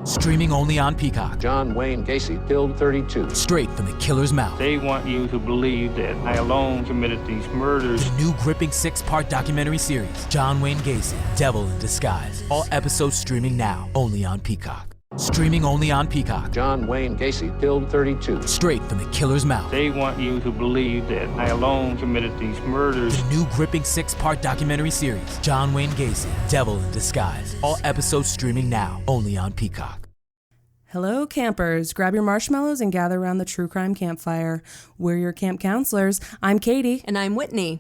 Streaming only on Peacock. John Wayne Gacy killed 32. Straight from the killer's mouth. They want you to believe that I alone committed these murders. The new gripping 6-part documentary series, John Wayne Gacy, Devil in Disguise. All episodes streaming now, only on Peacock. Streaming only on Peacock. John Wayne Gacy killed 32. Straight from the killer's mouth. They want you to believe that I alone committed these murders. The new gripping 6-part documentary series, John Wayne Gacy, Devil in Disguise. All episodes streaming now, only on Peacock. Hello, campers. Grab your marshmallows and gather around the True Crime Campfire. We're your camp counselors. I'm Katie. And I'm Whitney.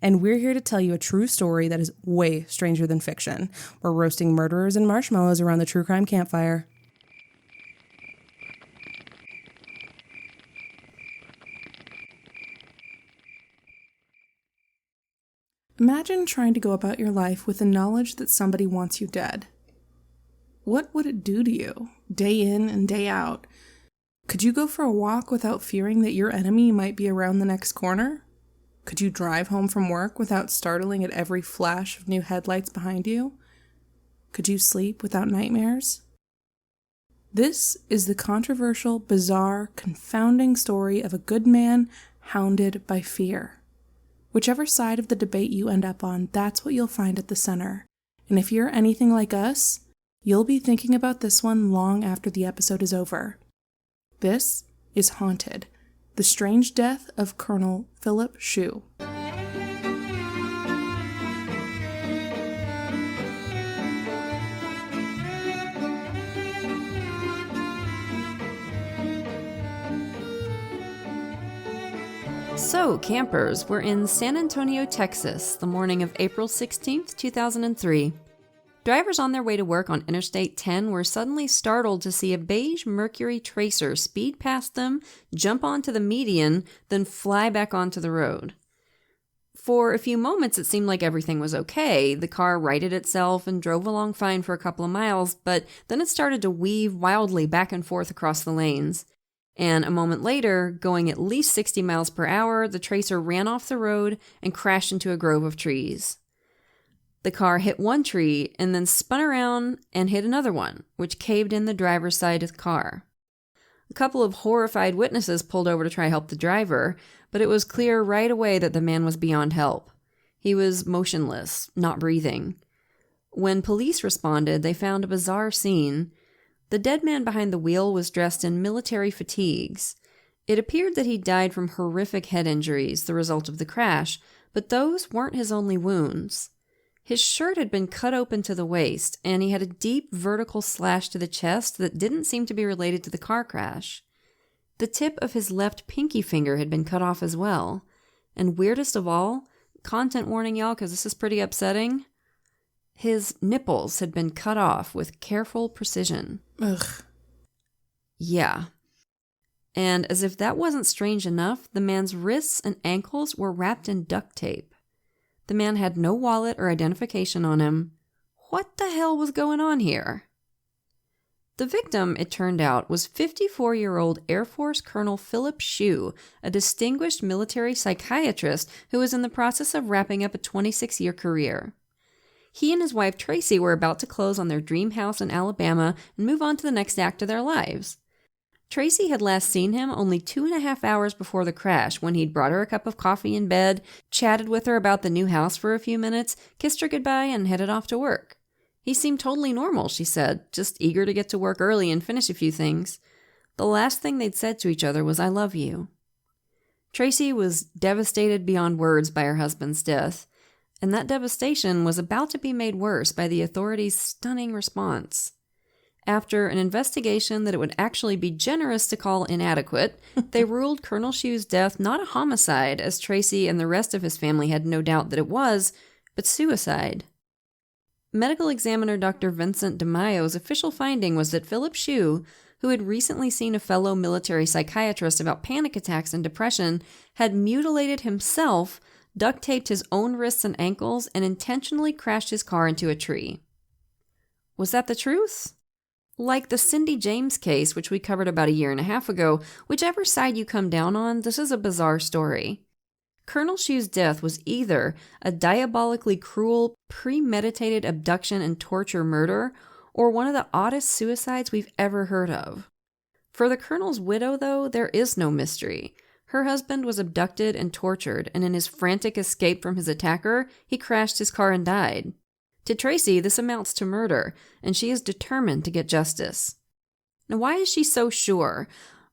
And we're here to tell you a true story that is way stranger than fiction. We're roasting murderers and marshmallows around the True Crime Campfire. Imagine trying to go about your life with the knowledge that somebody wants you dead. What would it do to you, day in and day out? Could you go for a walk without fearing that your enemy might be around the next corner? Could you drive home from work without startling at every flash of new headlights behind you? Could you sleep without nightmares? This is the controversial, bizarre, confounding story of a good man hounded by fear. Whichever side of the debate you end up on, that's what you'll find at the center. And if you're anything like us, you'll be thinking about this one long after the episode is over. This is Haunted, the strange death of Colonel Philip Shue. So, campers, we're in San Antonio, Texas, the morning of April 16th, 2003. Drivers on their way to work on Interstate 10 were suddenly startled to see a beige Mercury Tracer speed past them, jump onto the median, then fly back onto the road. For a few moments, it seemed like everything was okay. The car righted itself and drove along fine for a couple of miles, but then it started to weave wildly back and forth across the lanes. And a moment later, going at least 60 miles per hour, the Tracer ran off the road and crashed into a grove of trees. The car hit one tree and then spun around and hit another one, which caved in the driver's side of the car. A couple of horrified witnesses pulled over to try to help the driver, but it was clear right away that the man was beyond help. He was motionless, not breathing. When police responded, they found a bizarre scene. The dead man behind the wheel was dressed in military fatigues. It appeared that he died from horrific head injuries, the result of the crash, but those weren't his only wounds. His shirt had been cut open to the waist, and he had a deep vertical slash to the chest that didn't seem to be related to the car crash. The tip of his left pinky finger had been cut off as well. And weirdest of all, content warning y'all, because this is pretty upsetting, his nipples had been cut off with careful precision. Ugh. Yeah. And as if that wasn't strange enough, the man's wrists and ankles were wrapped in duct tape. The man had no wallet or identification on him. What the hell was going on here? The victim, it turned out, was 54-year-old Air Force Colonel Philip Shue, a distinguished military psychiatrist who was in the process of wrapping up a 26-year career. He and his wife Tracy were about to close on their dream house in Alabama and move on to the next act of their lives. Tracy had last seen him only 2.5 hours before the crash, when he'd brought her a cup of coffee in bed, chatted with her about the new house for a few minutes, kissed her goodbye, and headed off to work. He seemed totally normal, she said, just eager to get to work early and finish a few things. The last thing they'd said to each other was, "I love you." Tracy was devastated beyond words by her husband's death, and that devastation was about to be made worse by the authorities' stunning response. After an investigation that it would actually be generous to call inadequate, they ruled Colonel Shue's death not a homicide, as Tracy and the rest of his family had no doubt that it was, but suicide. Medical examiner Dr. Vincent DeMaio's official finding was that Philip Shue, who had recently seen a fellow military psychiatrist about panic attacks and depression, had mutilated himself, duct taped his own wrists and ankles, and intentionally crashed his car into a tree. Was that the truth? Like the Cindy James case, which we covered about 1.5 years ago, whichever side you come down on, this is a bizarre story. Colonel Shue's death was either a diabolically cruel, premeditated abduction and torture murder, or one of the oddest suicides we've ever heard of. For the colonel's widow, though, there is no mystery. Her husband was abducted and tortured, and in his frantic escape from his attacker, he crashed his car and died. To Tracy, this amounts to murder, and she is determined to get justice. Now, why is she so sure?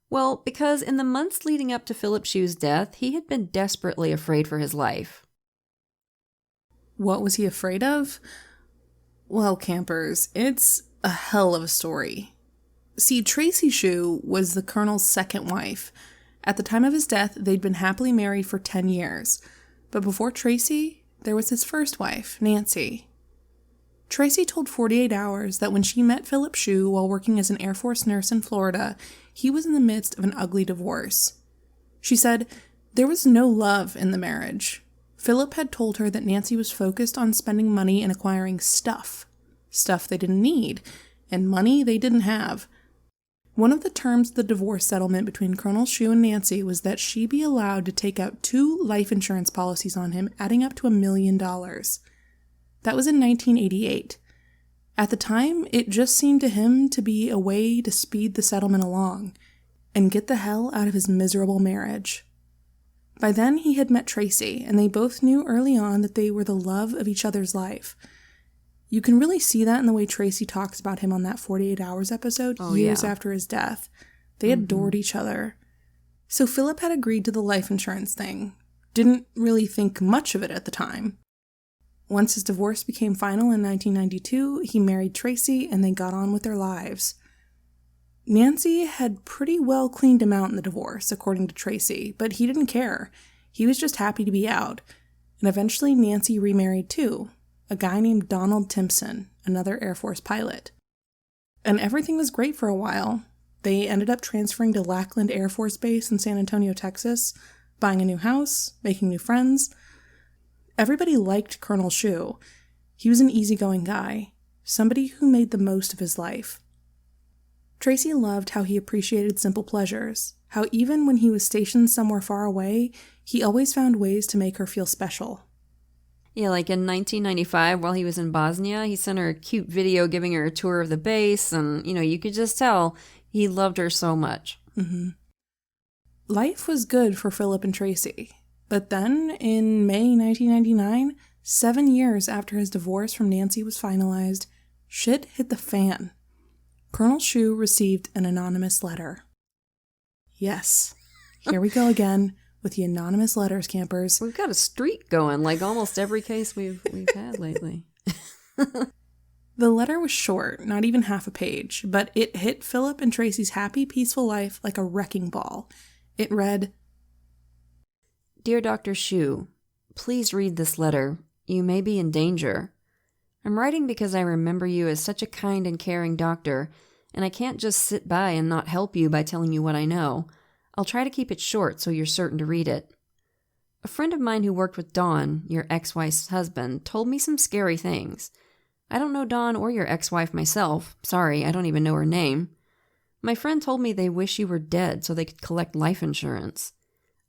Well, because in the months leading up to Philip Shue's death, he had been desperately afraid for his life. What was he afraid of? Well, campers, it's a hell of a story. See, Tracy Shue was the colonel's second wife. At the time of his death, they'd been happily married for 10 years. But before Tracy, there was his first wife, Nancy. Tracy told 48 Hours that when she met Philip Shue while working as an Air Force nurse in Florida, he was in the midst of an ugly divorce. She said, there was no love in the marriage. Philip had told her that Nancy was focused on spending money and acquiring stuff they didn't need, and money they didn't have. One of the terms of the divorce settlement between Colonel Shue and Nancy was that she be allowed to take out 2 life insurance policies on him, adding up to $1 million. That was in 1988. At the time, it just seemed to him to be a way to speed the settlement along and get the hell out of his miserable marriage. By then, he had met Tracy, and they both knew early on that they were the love of each other's life. You can really see that in the way Tracy talks about him on that 48 Hours episode years after his death. They adored each other. So Philip had agreed to the life insurance thing. Didn't really think much of it at the time. Once his divorce became final in 1992, he married Tracy and they got on with their lives. Nancy had pretty well cleaned him out in the divorce, according to Tracy, but he didn't care. He was just happy to be out. And eventually Nancy remarried too, a guy named Donald Timpson, another Air Force pilot. And everything was great for a while. They ended up transferring to Lackland Air Force Base in San Antonio, Texas, buying a new house, making new friends. Everybody liked Colonel Shue. He was an easygoing guy, somebody who made the most of his life. Tracy loved how he appreciated simple pleasures, how even when he was stationed somewhere far away, he always found ways to make her feel special. Yeah, like in 1995, while he was in Bosnia, he sent her a cute video giving her a tour of the base, and, you could just tell he loved her so much. Mm-hmm. Life was good for Philip and Tracy. But then, in May 1999, 7 years after his divorce from Nancy was finalized, shit hit the fan. Colonel Shue received an anonymous letter. Yes, here we go again with the anonymous letters, campers. We've got a streak going, like almost every case we've had lately. The letter was short, not even half a page, but it hit Philip and Tracy's happy, peaceful life like a wrecking ball. It read, Dear Dr. Shue, please read this letter. You may be in danger. I'm writing because I remember you as such a kind and caring doctor, and I can't just sit by and not help you by telling you what I know. I'll try to keep it short so you're certain to read it. A friend of mine who worked with Dawn, your ex-wife's husband, told me some scary things. I don't know Dawn or your ex-wife myself. Sorry, I don't even know her name. My friend told me they wish you were dead so they could collect life insurance.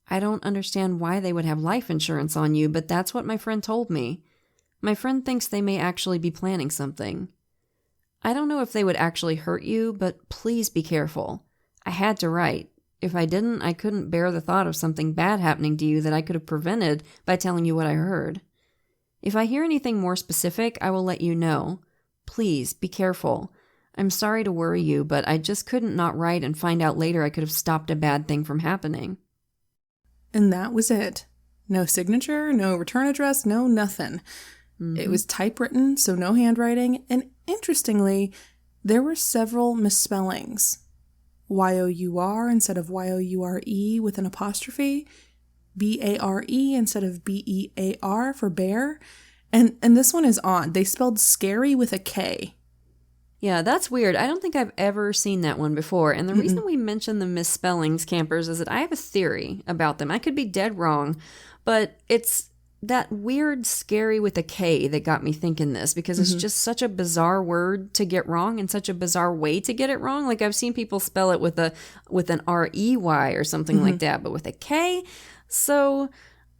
I don't understand why they would have life insurance on you, but that's what my friend told me. My friend thinks they may actually be planning something. I don't know if they would actually hurt you, but please be careful. I had to write. If I didn't, I couldn't bear the thought of something bad happening to you that I could have prevented by telling you what I heard. If I hear anything more specific, I will let you know. Please, be careful. I'm sorry to worry you, but I just couldn't not write and find out later I could have stopped a bad thing from happening. And that was it. No signature, no return address, no nothing. Mm-hmm. It was typewritten, so no handwriting, and interestingly, there were several misspellings. Y-O-U-R instead of Y-O-U-R-E with an apostrophe, B-A-R-E instead of B-E-A-R for bear, and this one is odd. They spelled scary with a K. Yeah, that's weird. I don't think I've ever seen that one before, and the reason we mention the misspellings, campers, is that I have a theory about them. I could be dead wrong, but it's that weird scary with a K that got me thinking this, because it's just such a bizarre word to get wrong and such a bizarre way to get it wrong. Like, I've seen people spell it with an R-E-Y or something like that, but with a K. So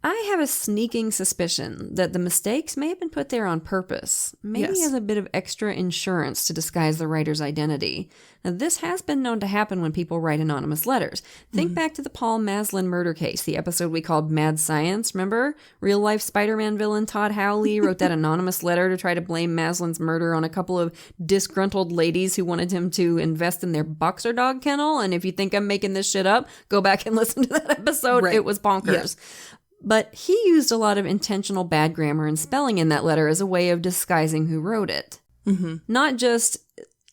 I have a sneaking suspicion that the mistakes may have been put there on purpose, maybe Yes. as a bit of extra insurance to disguise the writer's identity. Now, this has been known to happen when people write anonymous letters. Think back to the Paul Maslin murder case, the episode we called Mad Science, remember? Real-life Spider-Man villain Todd Howley wrote that anonymous letter to try to blame Maslin's murder on a couple of disgruntled ladies who wanted him to invest in their boxer dog kennel. And if you think I'm making this shit up, go back and listen to that episode. Right. It was bonkers. Yeah. But he used a lot of intentional bad grammar and spelling in that letter as a way of disguising who wrote it. Mm-hmm. Not just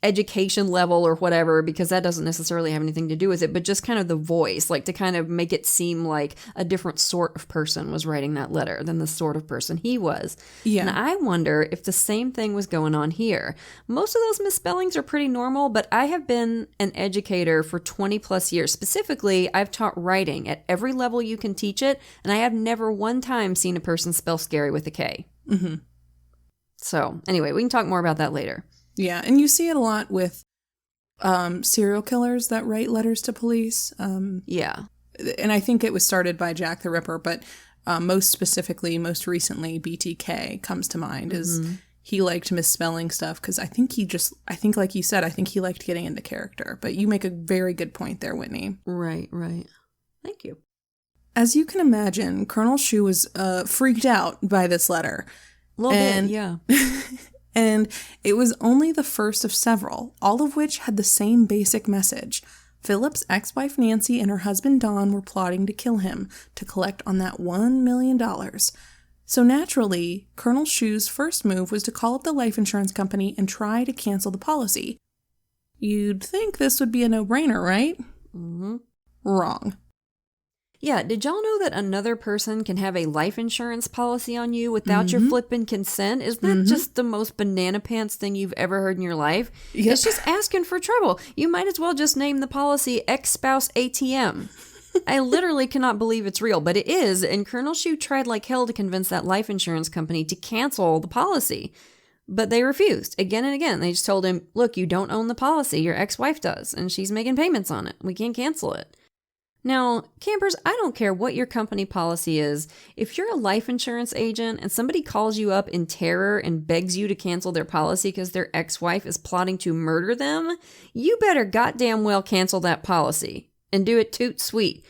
education level or whatever, because that doesn't necessarily have anything to do with it, but just kind of the voice, like to kind of make it seem like a different sort of person was writing that letter than the sort of person he was. Yeah. And I wonder if the same thing was going on here. Most of those misspellings are pretty normal, but I have been an educator for 20 plus years. Specifically, I've taught writing at every level you can teach it, and I have never one time seen a person spell scary with a K. Mm-hmm. So anyway, we can talk more about that later. Yeah, and you see it a lot with serial killers that write letters to police. Yeah. And I think it was started by Jack the Ripper, but most recently, BTK comes to mind. Is he liked misspelling stuff because I think like you said, I think he liked getting into character. But you make a very good point there, Whitney. Right. Thank you. As you can imagine, Colonel Shu was freaked out by this letter. A little bit, yeah. And it was only the first of several, all of which had the same basic message. Philip's ex-wife Nancy and her husband Don were plotting to kill him to collect on that $1 million. So naturally, Colonel Shu's first move was to call up the life insurance company and try to cancel the policy. You'd think this would be a no-brainer, right? Mm-hmm. Wrong. Yeah, did y'all know that another person can have a life insurance policy on you without your flippin' consent? Is that just the most banana pants thing you've ever heard in your life? Yep. It's just asking for trouble. You might as well just name the policy Ex-Spouse ATM. I literally cannot believe it's real, but it is, and Colonel Shu tried like hell to convince that life insurance company to cancel the policy. But they refused again and again. They just told him, look, you don't own the policy, your ex-wife does, and she's making payments on it. We can't cancel it. Now, campers, I don't care what your company policy is. If you're a life insurance agent and somebody calls you up in terror and begs you to cancel their policy because their ex-wife is plotting to murder them, you better goddamn well cancel that policy and do it toot sweet.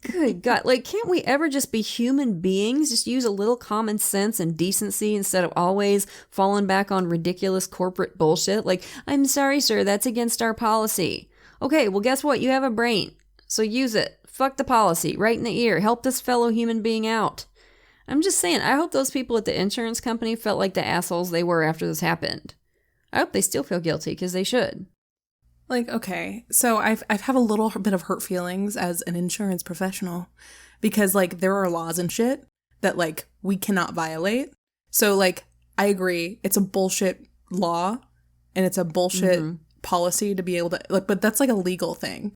Good God, like, can't we ever just be human beings? Just use a little common sense and decency instead of always falling back on ridiculous corporate bullshit? Like, I'm sorry, sir, that's against our policy. Okay, well, guess what? You have a brain. So use it. Fuck the policy. Right in the ear. Help this fellow human being out. I'm just saying, I hope those people at the insurance company felt like the assholes they were after this happened. I hope they still feel guilty, because they should. Like, okay, so I've have a little bit of hurt feelings as an insurance professional because, like, there are laws and shit that, like, we cannot violate. So, like, I agree. It's a bullshit law and it's a bullshit policy to be able to, like, but that's, like, a legal thing.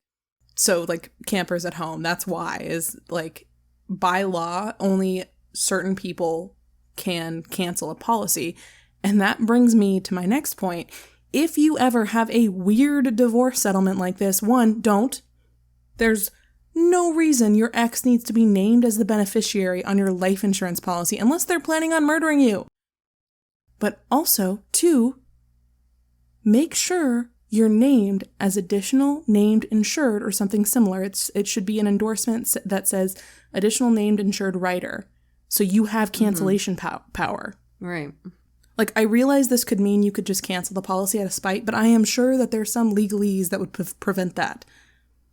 So, like, campers at home, that's why, is, like, by law, only certain people can cancel a policy. And that brings me to my next point. If you ever have a weird divorce settlement like this, one, don't. There's no reason your ex needs to be named as the beneficiary on your life insurance policy unless they're planning on murdering you. But also, two, make sure you're named as additional named insured or something similar. It should be an endorsement that says additional named insured writer. So you have cancellation power. Right. Like, I realize this could mean you could just cancel the policy out of spite, but I am sure that there's some legalese that would prevent that.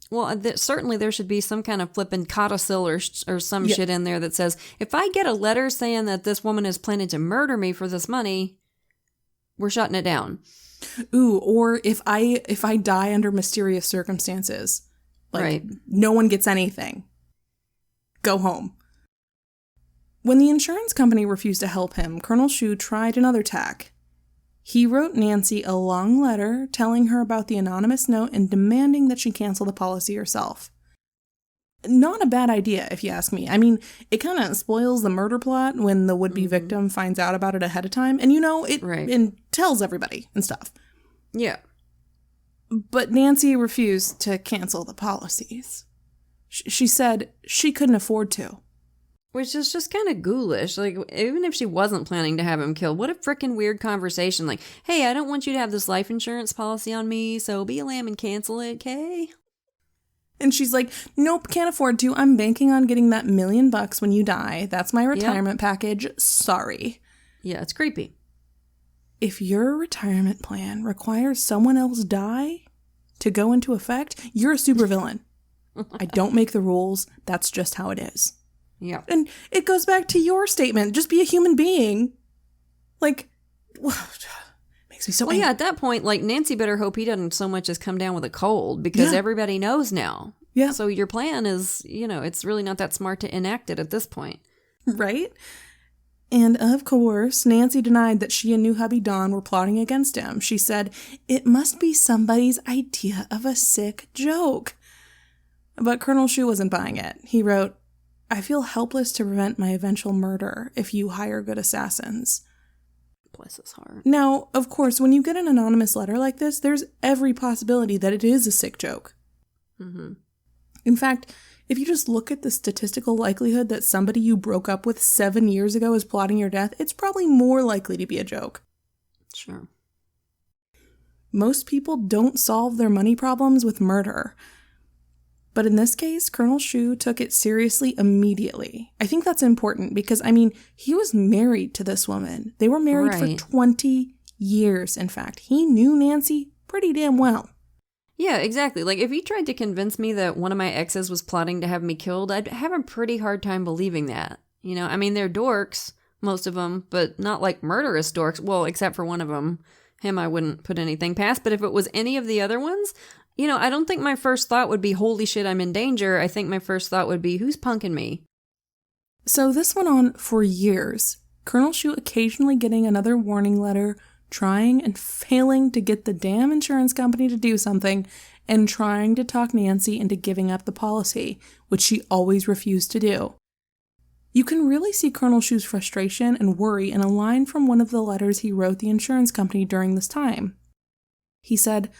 Well, certainly there should be some kind of flippin' codicil or some shit in there that says, if I get a letter saying that this woman is planning to murder me for this money, we're shutting it down. Ooh, or if I die under mysterious circumstances, like, no one gets anything. Go home. When the insurance company refused to help him, Colonel Shu tried another tack. He wrote Nancy a long letter telling her about the anonymous note and demanding that she cancel the policy herself. Not a bad idea, if you ask me. I mean, it kind of spoils the murder plot when the would-be victim finds out about it ahead of time. And, you know, it and tells everybody and stuff. Yeah. But Nancy refused to cancel the policies. She said she couldn't afford to. Which is just kind of ghoulish. Like, even if she wasn't planning to have him killed, what a freaking weird conversation. Like, hey, I don't want you to have this life insurance policy on me, so be a lamb and cancel it, okay? And she's like, nope, can't afford to. I'm banking on getting that $1 million when you die. That's my retirement package. Sorry. Yeah, it's creepy. If your retirement plan requires someone else die to go into effect, you're a supervillain. I don't make the rules. That's just how it is. Yeah. And it goes back to your statement. Just be a human being. Like, makes me so angry. Yeah, at that point, like, Nancy better hope he doesn't so much as come down with a cold, because everybody knows now. Yeah. So your plan is, it's really not that smart to enact it at this point. Right? And of course, Nancy denied that she and new hubby Don were plotting against him. She said, it must be somebody's idea of a sick joke. But Colonel Shu wasn't buying it. He wrote, I feel helpless to prevent my eventual murder if you hire good assassins. Bless his heart. Now, of course, when you get an anonymous letter like this, there's every possibility that it is a sick joke. Mm-hmm. In fact, if you just look at the statistical likelihood that somebody you broke up with 7 years ago is plotting your death, it's probably more likely to be a joke. Sure. Most people don't solve their money problems with murder. But in this case, Colonel Shu took it seriously immediately. I think that's important because, he was married to this woman. They were married for 20 years, in fact. He knew Nancy pretty damn well. Yeah, exactly. Like, if he tried to convince me that one of my exes was plotting to have me killed, I'd have a pretty hard time believing that. They're dorks, most of them, but not like murderous dorks. Well, except for one of them. Him, I wouldn't put anything past. But if it was any of the other ones, I don't think my first thought would be, holy shit, I'm in danger. I think my first thought would be, who's punking me? So this went on for years. Colonel Shu occasionally getting another warning letter, trying and failing to get the damn insurance company to do something, and trying to talk Nancy into giving up the policy, which she always refused to do. You can really see Colonel Shu's frustration and worry in a line from one of the letters he wrote the insurance company during this time. He said,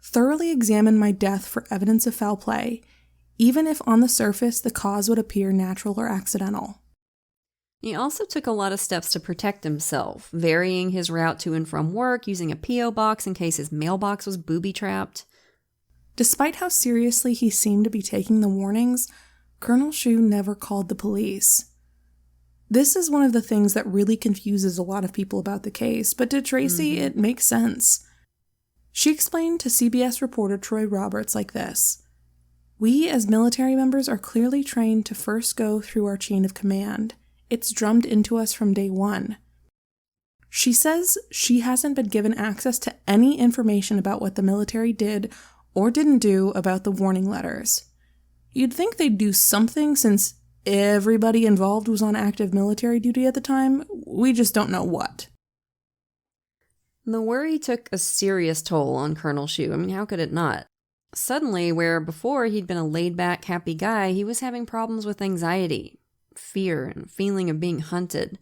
thoroughly examine my death for evidence of foul play, even if on the surface the cause would appear natural or accidental. He also took a lot of steps to protect himself, varying his route to and from work, using a P.O. box in case his mailbox was booby-trapped. Despite how seriously he seemed to be taking the warnings, Colonel Shu never called the police. This is one of the things that really confuses a lot of people about the case, but to Tracy, it makes sense. She explained to CBS reporter Troy Roberts like this: we as military members are clearly trained to first go through our chain of command. It's drummed into us from day one. She says she hasn't been given access to any information about what the military did or didn't do about the warning letters. You'd think they'd do something since everybody involved was on active military duty at the time. We just don't know what. The worry took a serious toll on Colonel Shu. How could it not? Suddenly, where before he'd been a laid-back, happy guy, he was having problems with anxiety, fear, and feeling of being hunted.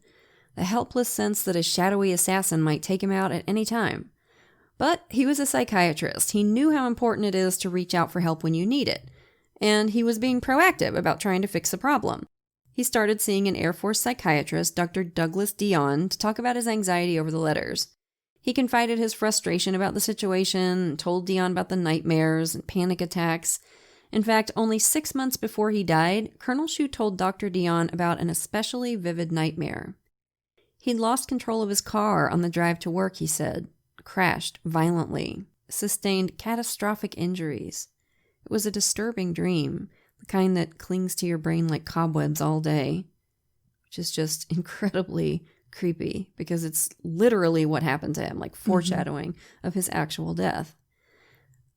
The helpless sense that a shadowy assassin might take him out at any time. But he was a psychiatrist. He knew how important it is to reach out for help when you need it. And he was being proactive about trying to fix the problem. He started seeing an Air Force psychiatrist, Dr. Douglas Dion, to talk about his anxiety over the letters. He confided his frustration about the situation, told Dion about the nightmares and panic attacks. In fact, only 6 months before he died, Colonel Shu told Dr. Dion about an especially vivid nightmare. He'd lost control of his car on the drive to work, he said, crashed violently, sustained catastrophic injuries. It was a disturbing dream, the kind that clings to your brain like cobwebs all day, which is just incredibly creepy because it's literally what happened to him, like foreshadowing of his actual death.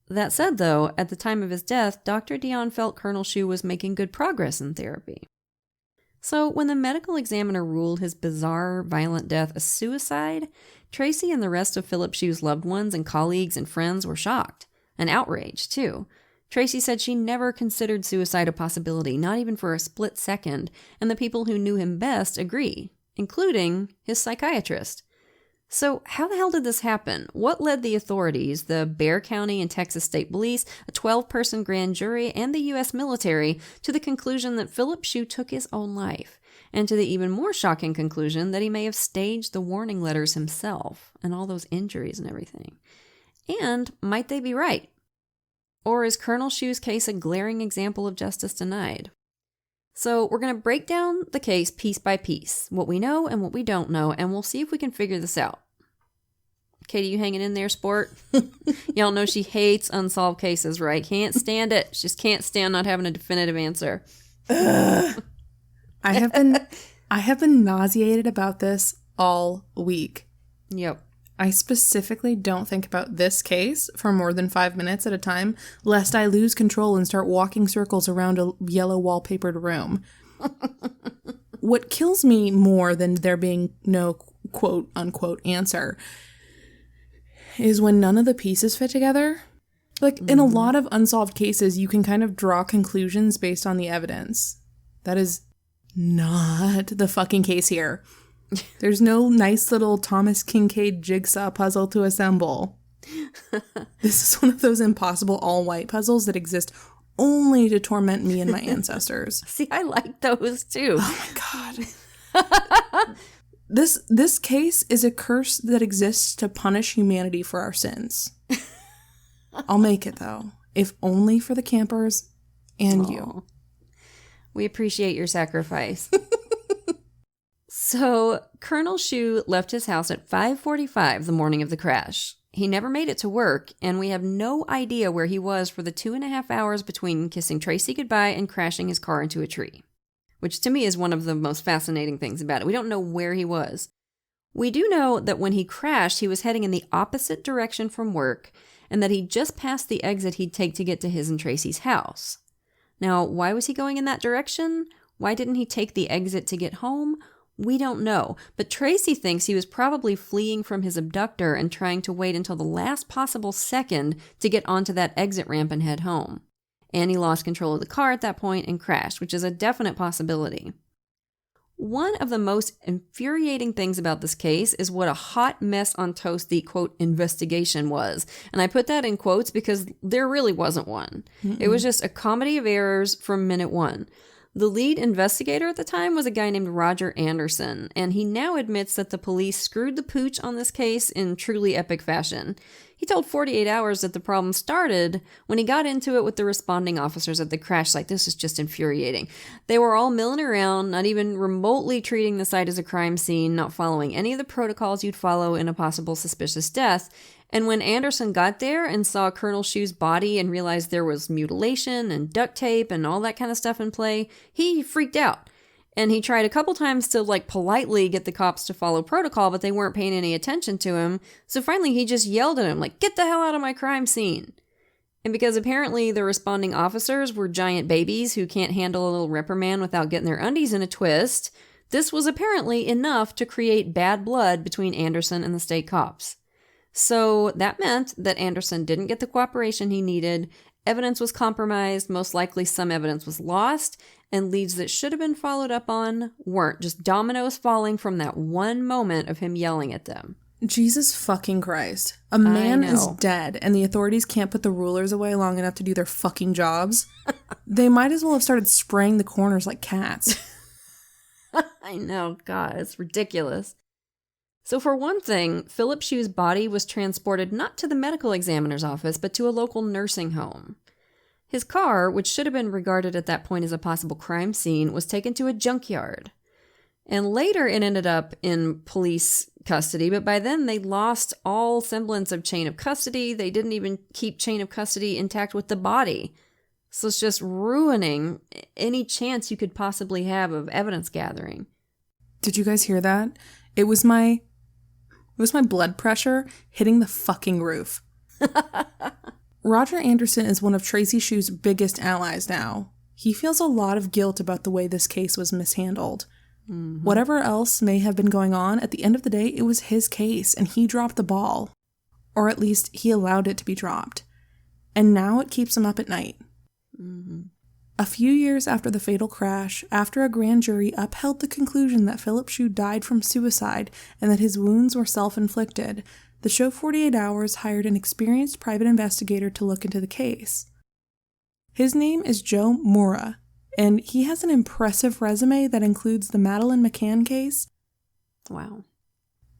That said, though, at the time of his death, Dr. Dion felt Colonel Shu was making good progress in therapy. So when the medical examiner ruled his bizarre, violent death a suicide, Tracy and the rest of Philip Shu's loved ones and colleagues and friends were shocked, and outraged, too. Tracy said she never considered suicide a possibility, not even for a split second, and the people who knew him best agree, including his psychiatrist. So how the hell did this happen? What led the authorities, the Bexar County and Texas State Police, a 12-person grand jury, and the U.S. military to the conclusion that Philip Shue took his own life, and to the even more shocking conclusion that he may have staged the warning letters himself and all those injuries and everything? And might they be right? Or is Colonel Shue's case a glaring example of justice denied? So we're going to break down the case piece by piece, what we know and what we don't know, and we'll see if we can figure this out. Katie, you hanging in there, sport? Y'all know she hates unsolved cases, right? Can't stand it. She just can't stand not having a definitive answer. I have been nauseated about this all week. Yep. I specifically don't think about this case for more than 5 minutes at a time, lest I lose control and start walking circles around a yellow wallpapered room. What kills me more than there being no quote-unquote answer is when none of the pieces fit together. Like, in a lot of unsolved cases, you can kind of draw conclusions based on the evidence. That is not the fucking case here. There's no nice little Thomas Kincaid jigsaw puzzle to assemble. This is one of those impossible all-white puzzles that exist only to torment me and my ancestors. See, I like those too. Oh my god. This case is a curse that exists to punish humanity for our sins. I'll make it, though. If only for the campers and you. We appreciate your sacrifice. So, Colonel Shue left his house at 5:45 the morning of the crash. He never made it to work, and we have no idea where he was for the 2.5 hours between kissing Tracy goodbye and crashing his car into a tree, which to me is one of the most fascinating things about it. We don't know where he was. We do know that when he crashed, he was heading in the opposite direction from work, and that he just passed the exit he'd take to get to his and Tracy's house. Now, why was he going in that direction? Why didn't he take the exit to get home? We don't know, but Tracy thinks he was probably fleeing from his abductor and trying to wait until the last possible second to get onto that exit ramp and head home. And he lost control of the car at that point and crashed, which is a definite possibility. One of the most infuriating things about this case is what a hot mess on toast the, quote, investigation was. And I put that in quotes because there really wasn't one. It was just a comedy of errors from minute one. The lead investigator at the time was a guy named Roger Anderson, and he now admits that the police screwed the pooch on this case in truly epic fashion. He told 48 Hours that the problem started when he got into it with the responding officers at the crash site. This is just infuriating. They were all milling around, not even remotely treating the site as a crime scene, not following any of the protocols you'd follow in a possible suspicious death. And when Anderson got there and saw Colonel Shue's body and realized there was mutilation and duct tape and all that kind of stuff in play, he freaked out. And he tried a couple times to, politely get the cops to follow protocol, but they weren't paying any attention to him. So finally, he just yelled at him, get the hell out of my crime scene. And because apparently the responding officers were giant babies who can't handle a little reprimand without getting their undies in a twist, this was apparently enough to create bad blood between Anderson and the state cops. So that meant that Anderson didn't get the cooperation he needed, evidence was compromised, most likely some evidence was lost, and leads that should have been followed up on weren't, just dominoes falling from that one moment of him yelling at them. Jesus fucking Christ. A man is dead, and the authorities can't put the rulers away long enough to do their fucking jobs. They might as well have started spraying the corners like cats. I know, God, it's ridiculous. So for one thing, Philip Shue's body was transported not to the medical examiner's office, but to a local nursing home. His car, which should have been regarded at that point as a possible crime scene, was taken to a junkyard. And later it ended up in police custody, but by then they lost all semblance of chain of custody. They didn't even keep chain of custody intact with the body. So it's just ruining any chance you could possibly have of evidence gathering. Did you guys hear that? It was my blood pressure hitting the fucking roof. Roger Anderson is one of Tracy Shue's biggest allies now. He feels a lot of guilt about the way this case was mishandled. Whatever else may have been going on, at the end of the day, it was his case, and he dropped the ball. Or at least, he allowed it to be dropped. And now it keeps him up at night. A few years after the fatal crash, after a grand jury upheld the conclusion that Philip Shue died from suicide and that his wounds were self-inflicted, the show 48 Hours hired an experienced private investigator to look into the case. His name is Joe Mora, and he has an impressive resume that includes the Madeleine McCann case. Wow.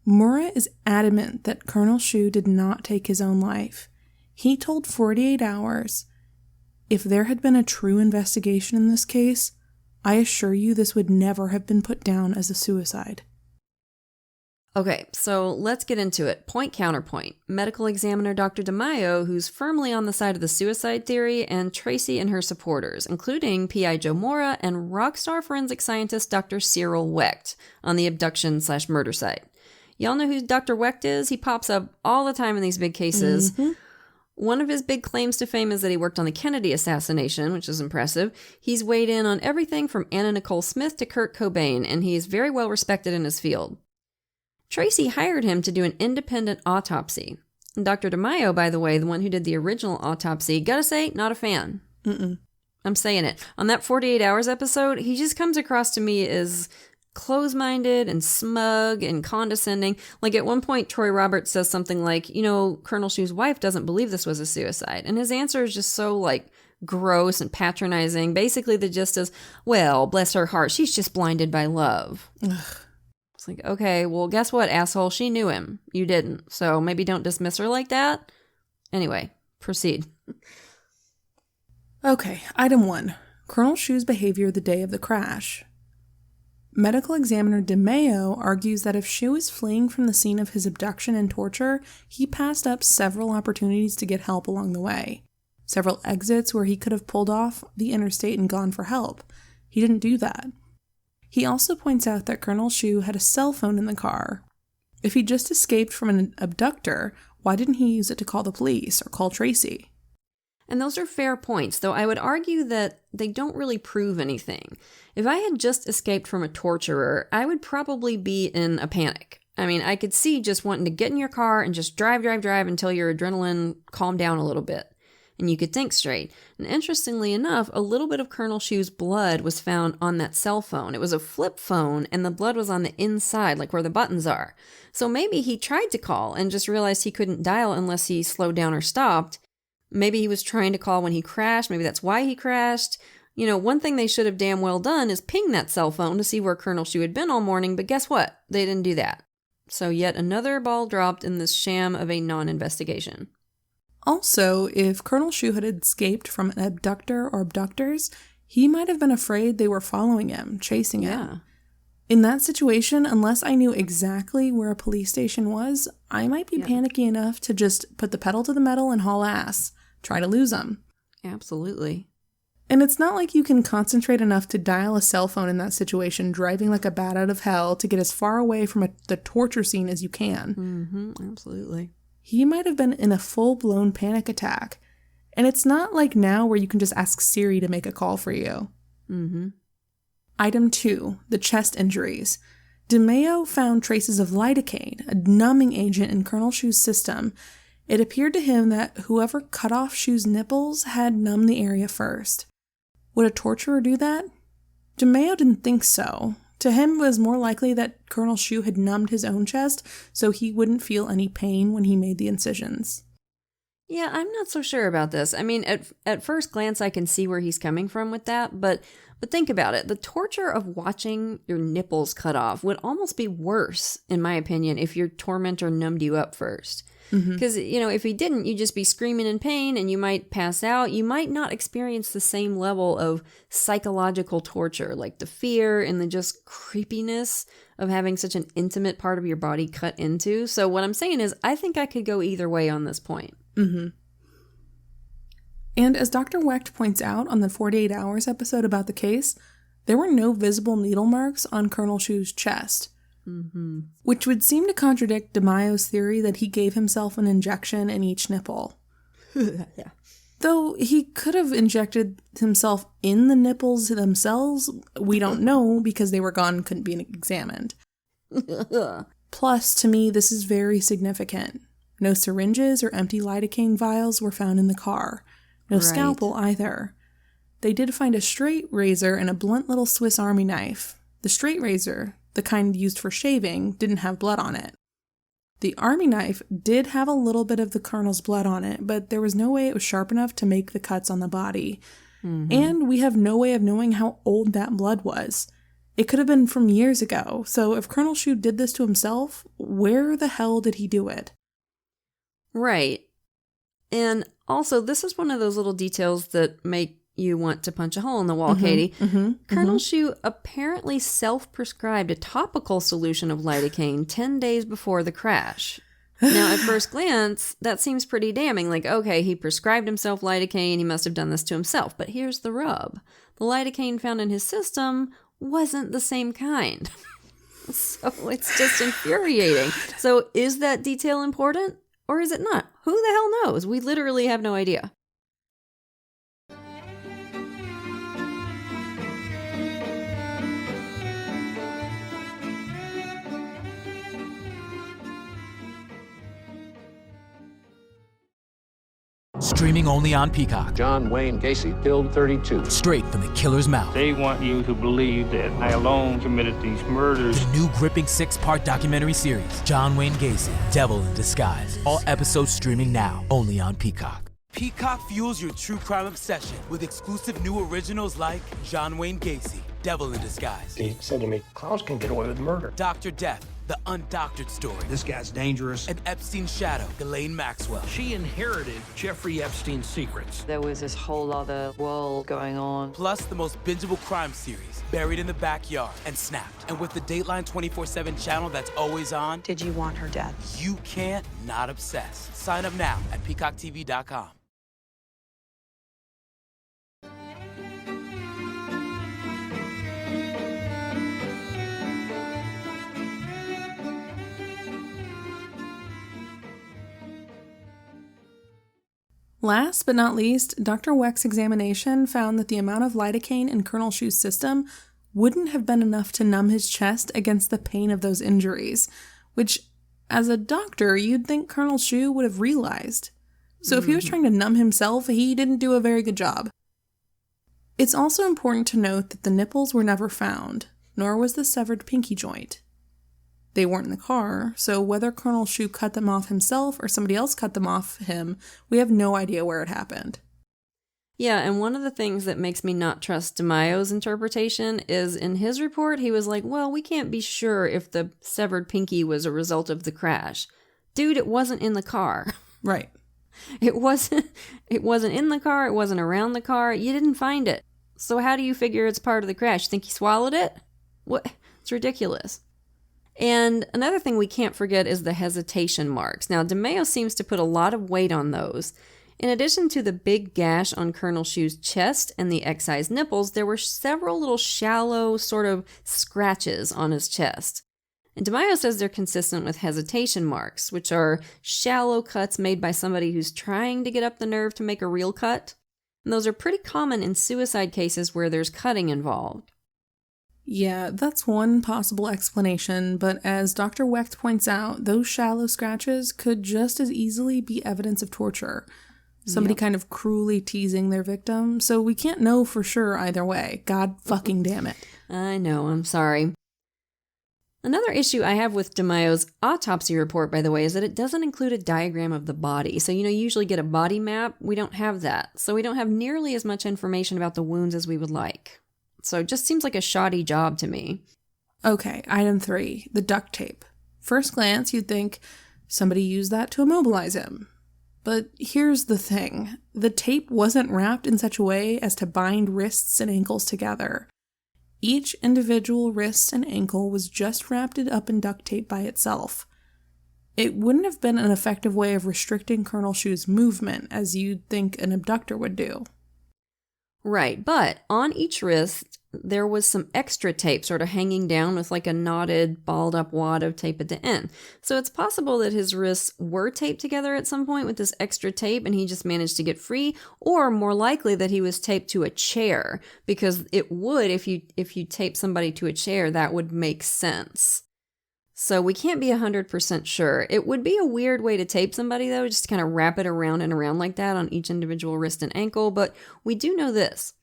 Mora is adamant that Colonel Shue did not take his own life. He told 48 Hours, "If there had been a true investigation in this case, I assure you this would never have been put down as a suicide." Okay, so let's get into it. Point counterpoint. Medical examiner Dr. DeMaio, who's firmly on the side of the suicide theory, and Tracy and her supporters, including PI Joe Mora and rockstar forensic scientist Dr. Cyril Wecht on the abduction/murder side. Y'all know who Dr. Wecht is? He pops up all the time in these big cases. Mm-hmm. One of his big claims to fame is that he worked on the Kennedy assassination, which is impressive. He's weighed in on everything from Anna Nicole Smith to Kurt Cobain, and he is very well respected in his field. Tracy hired him to do an independent autopsy. And Dr. DeMaio, by the way, the one who did the original autopsy, gotta say, not a fan. I'm saying it. On that 48 Hours episode, he just comes across to me as close-minded and smug and condescending. Like at one point, Troy Roberts says something like, Colonel Shue's wife doesn't believe this was a suicide. And his answer is just so gross and patronizing. Basically, the gist is, well, bless her heart, she's just blinded by love. Ugh. It's like, okay, well, guess what, asshole? She knew him. You didn't. So maybe don't dismiss her like that. Anyway, proceed. Okay, item 1. Colonel Shue's behavior the day of the crash. Medical examiner DeMaio argues that if Shue was fleeing from the scene of his abduction and torture, he passed up several opportunities to get help along the way. Several exits where he could have pulled off the interstate and gone for help. He didn't do that. He also points out that Colonel Shue had a cell phone in the car. If he just escaped from an abductor, why didn't he use it to call the police or call Tracy? And those are fair points, though I would argue that they don't really prove anything. If I had just escaped from a torturer, I would probably be in a panic. I mean, I could see just wanting to get in your car and just drive until your adrenaline calmed down a little bit. And you could think straight. And interestingly enough, a little bit of Colonel Shue's blood was found on that cell phone. It was a flip phone, and the blood was on the inside, like where the buttons are. So maybe he tried to call and just realized he couldn't dial unless he slowed down or stopped. Maybe he was trying to call when he crashed. Maybe that's why he crashed. One thing they should have damn well done is ping that cell phone to see where Colonel Shue had been all morning, but guess what? They didn't do that. So yet another ball dropped in this sham of a non-investigation. Also, if Colonel Shue had escaped from an abductor or abductors, he might have been afraid they were following him, chasing him. In that situation, unless I knew exactly where a police station was, I might be panicky enough to just put the pedal to the metal and haul ass, try to lose them. Absolutely. And it's not like you can concentrate enough to dial a cell phone in that situation, driving like a bat out of hell to get as far away from the torture scene as you can. Absolutely. He might have been in a full-blown panic attack. And it's not like now where you can just ask Siri to make a call for you. Item 2, the chest injuries. DeMaio found traces of lidocaine, a numbing agent in Colonel Shue's system. It appeared to him that whoever cut off Shue's nipples had numbed the area first. Would a torturer do that? DeMaio didn't think so. To him, it was more likely that Colonel Shue had numbed his own chest so he wouldn't feel any pain when he made the incisions. Yeah, I'm not so sure about this. I mean, at first glance, I can see where he's coming from with that, but think about it. The torture of watching your nipples cut off would almost be worse, in my opinion, if your tormentor numbed you up first. Because, if he didn't, you'd just be screaming in pain and you might pass out. You might not experience the same level of psychological torture, like the fear and the just creepiness of having such an intimate part of your body cut into. So what I'm saying is, I think I could go either way on this point. And as Dr. Wecht points out on the 48 Hours episode about the case, there were no visible needle marks on Colonel Shue's chest. Which would seem to contradict DeMaio's theory that he gave himself an injection in each nipple. Though he could have injected himself in the nipples themselves, we don't know because they were gone and couldn't be examined. Plus, to me, this is very significant. No syringes or empty lidocaine vials were found in the car. No scalpel either. they did find a straight razor and a blunt little Swiss Army knife. The straight razor, the kind used for shaving, didn't have blood on it. The Army knife did have a little bit of the Colonel's blood on it, but there was no way it was sharp enough to make the cuts on the body. Mm-hmm. And we have no way of knowing how old that blood was. It could have been from years ago, so if Colonel Shu did this to himself, where the hell did he do it? Right. And also, this is one of those little details that make you want to punch a hole in the wall, Katie. Colonel Shu apparently self-prescribed a topical solution of lidocaine 10 days before the crash. Now, at first glance, that seems pretty damning. Like, okay, he prescribed himself lidocaine, he must have done this to himself. But here's the rub. The lidocaine found in his system wasn't the same kind. So it's just infuriating. So is that detail important? Or is it not? Who the hell knows? We literally have no idea. Streaming only on Peacock. John Wayne Gacy killed 32. Straight from the killer's mouth. They want you to believe that I alone committed these murders. The new gripping 6-part documentary series, John Wayne Gacy, Devil in Disguise. All episodes streaming now, only on Peacock. Peacock fuels your true crime obsession with exclusive new originals like John Wayne Gacy, Devil in Disguise. He said to me, clowns can get away with murder. Dr. Death, the undoctored story. This guy's dangerous. And Epstein's shadow, Ghislaine Maxwell. She inherited Jeffrey Epstein's secrets. There was this whole other world going on. Plus the most bingeable crime series, Buried in the Backyard and Snapped. And with the Dateline 24/7 channel that's always on. Did you want her dead? You can't not obsess. Sign up now at peacocktv.com. Last but not least, Dr. Weck's examination found that the amount of lidocaine in Colonel Shu's system wouldn't have been enough to numb his chest against the pain of those injuries, which, as a doctor, you'd think Colonel Shu would have realized. So if he was trying to numb himself, he didn't do a very good job. It's also important to note that the nipples were never found, nor was the severed pinky joint. They weren't in the car, so whether Colonel Shu cut them off himself or somebody else cut them off him, we have no idea where it happened. Yeah, and one of the things that makes me not trust DeMaio's interpretation is in his report, he was like, well, we can't be sure if the severed pinky was a result of the crash. Dude, it wasn't in the car. Right. It wasn't in the car, it wasn't around the car, you didn't find it. So how do you figure it's part of the crash? You think he swallowed it? What? It's ridiculous. And another thing we can't forget is the hesitation marks. Now, DeMaio seems to put a lot of weight on those. In addition to the big gash on Colonel Shu's chest and the excised nipples, there were several little shallow sort of scratches on his chest. And DeMaio says they're consistent with hesitation marks, which are shallow cuts made by somebody who's trying to get up the nerve to make a real cut. And those are pretty common in suicide cases where there's cutting involved. Yeah, that's one possible explanation, but as Dr. Wecht points out, those shallow scratches could just as easily be evidence of torture. Somebody kind of cruelly teasing their victim, so we can't know for sure either way. God fucking damn it. I know, I'm sorry. Another issue I have with DeMaio's autopsy report, by the way, is that it doesn't include a diagram of the body. So, you usually get a body map. We don't have that. So we don't have nearly as much information about the wounds as we would like. So it just seems like a shoddy job to me. Okay, item 3, the duct tape. First glance, you'd think somebody used that to immobilize him. But here's the thing. The tape wasn't wrapped in such a way as to bind wrists and ankles together. Each individual wrist and ankle was just wrapped up in duct tape by itself. It wouldn't have been an effective way of restricting Colonel Shu's movement, as you'd think an abductor would do. Right, but on each wrist, there was some extra tape sort of hanging down with like a knotted, balled up wad of tape at the end. So it's possible that his wrists were taped together at some point with this extra tape and he just managed to get free, or more likely that he was taped to a chair, because it would, if you tape somebody to a chair, that would make sense. So we can't be 100% sure. It would be a weird way to tape somebody, though, just to kind of wrap it around and around like that on each individual wrist and ankle. But we do know this.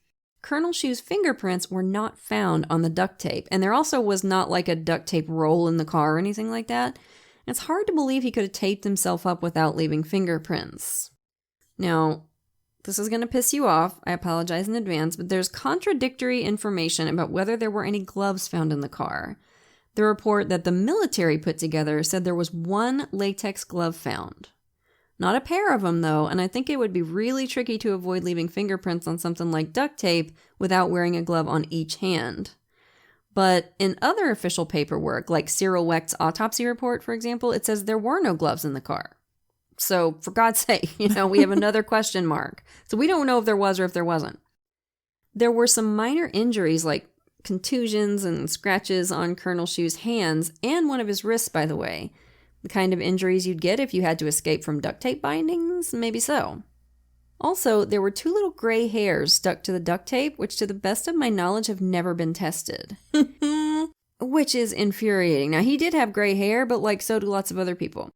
Colonel Shu's fingerprints were not found on the duct tape, and there also was not like a duct tape roll in the car or anything like that. It's hard to believe he could have taped himself up without leaving fingerprints. Now, this is going to piss you off. I apologize in advance, but there's contradictory information about whether there were any gloves found in the car. The report that the military put together said there was one latex glove found. Not a pair of them, though, and I think it would be really tricky to avoid leaving fingerprints on something like duct tape without wearing a glove on each hand. But in other official paperwork, like Cyril Wecht's autopsy report, for example, it says there were no gloves in the car. So, for God's sake, we have another question mark. So we don't know if there was or if there wasn't. There were some minor injuries like contusions and scratches on Colonel Shu's hands and one of his wrists, by the way. The kind of injuries you'd get if you had to escape from duct tape bindings? Maybe so. Also, there were 2 little gray hairs stuck to the duct tape, which to the best of my knowledge have never been tested. Which is infuriating. Now, he did have gray hair, but so do lots of other people.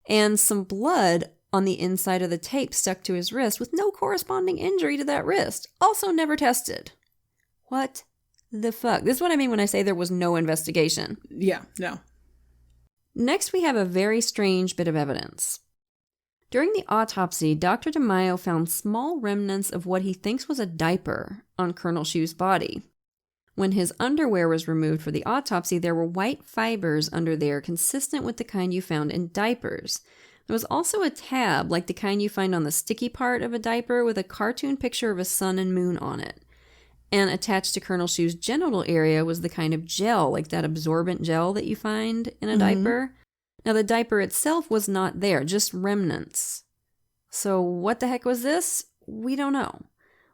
And some blood on the inside of the tape stuck to his wrist with no corresponding injury to that wrist. Also never tested. What the fuck? This is what I mean when I say there was no investigation. Yeah, no. Next, we have a very strange bit of evidence. During the autopsy, Dr. DeMaio found small remnants of what he thinks was a diaper on Colonel Shu's body. When his underwear was removed for the autopsy, there were white fibers under there consistent with the kind you found in diapers. There was also a tab, like the kind you find on the sticky part of a diaper, with a cartoon picture of a sun and moon on it. And attached to Colonel Shu's genital area was the kind of gel, like that absorbent gel that you find in a diaper. Now, the diaper itself was not there, just remnants. So what the heck was this? We don't know.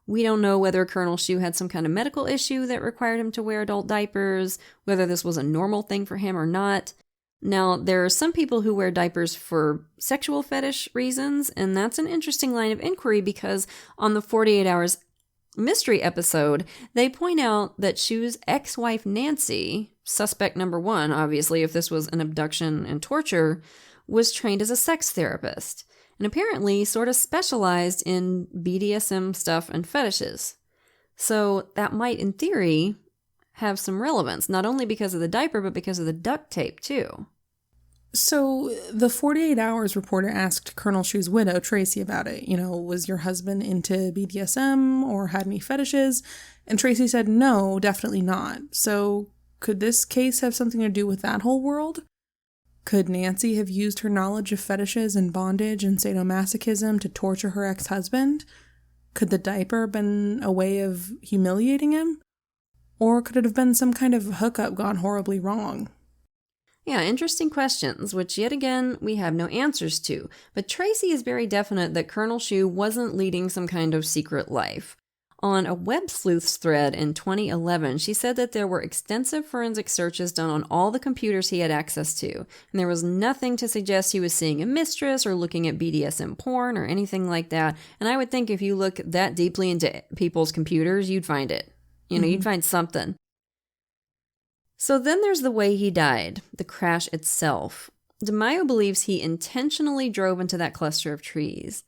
We don't know whether Colonel Shu had some kind of medical issue that required him to wear adult diapers, whether this was a normal thing for him or not. Now, there are some people who wear diapers for sexual fetish reasons, and that's an interesting line of inquiry because on the 48 Hours Mystery episode, they point out that Shu's ex-wife Nancy, suspect number 1, obviously, if this was an abduction and torture, was trained as a sex therapist. And apparently sort of specialized in BDSM stuff and fetishes. So that might, in theory, have some relevance, not only because of the diaper, but because of the duct tape, too. So the 48 Hours reporter asked Colonel Shu's widow, Tracy, about it. Was your husband into BDSM or had any fetishes? And Tracy said, no, definitely not. So could this case have something to do with that whole world? Could Nancy have used her knowledge of fetishes and bondage and sadomasochism to torture her ex-husband? Could the diaper have been a way of humiliating him? Or could it have been some kind of hookup gone horribly wrong? Yeah, interesting questions, which yet again, we have no answers to. But Tracy is very definite that Colonel Shu wasn't leading some kind of secret life. On a Web Sleuths thread in 2011, she said that there were extensive forensic searches done on all the computers he had access to, and there was nothing to suggest he was seeing a mistress or looking at BDSM porn or anything like that. And I would think if you look that deeply into people's computers, you'd find it. You'd find something. So then there's the way he died, the crash itself. DeMaio believes he intentionally drove into that cluster of trees.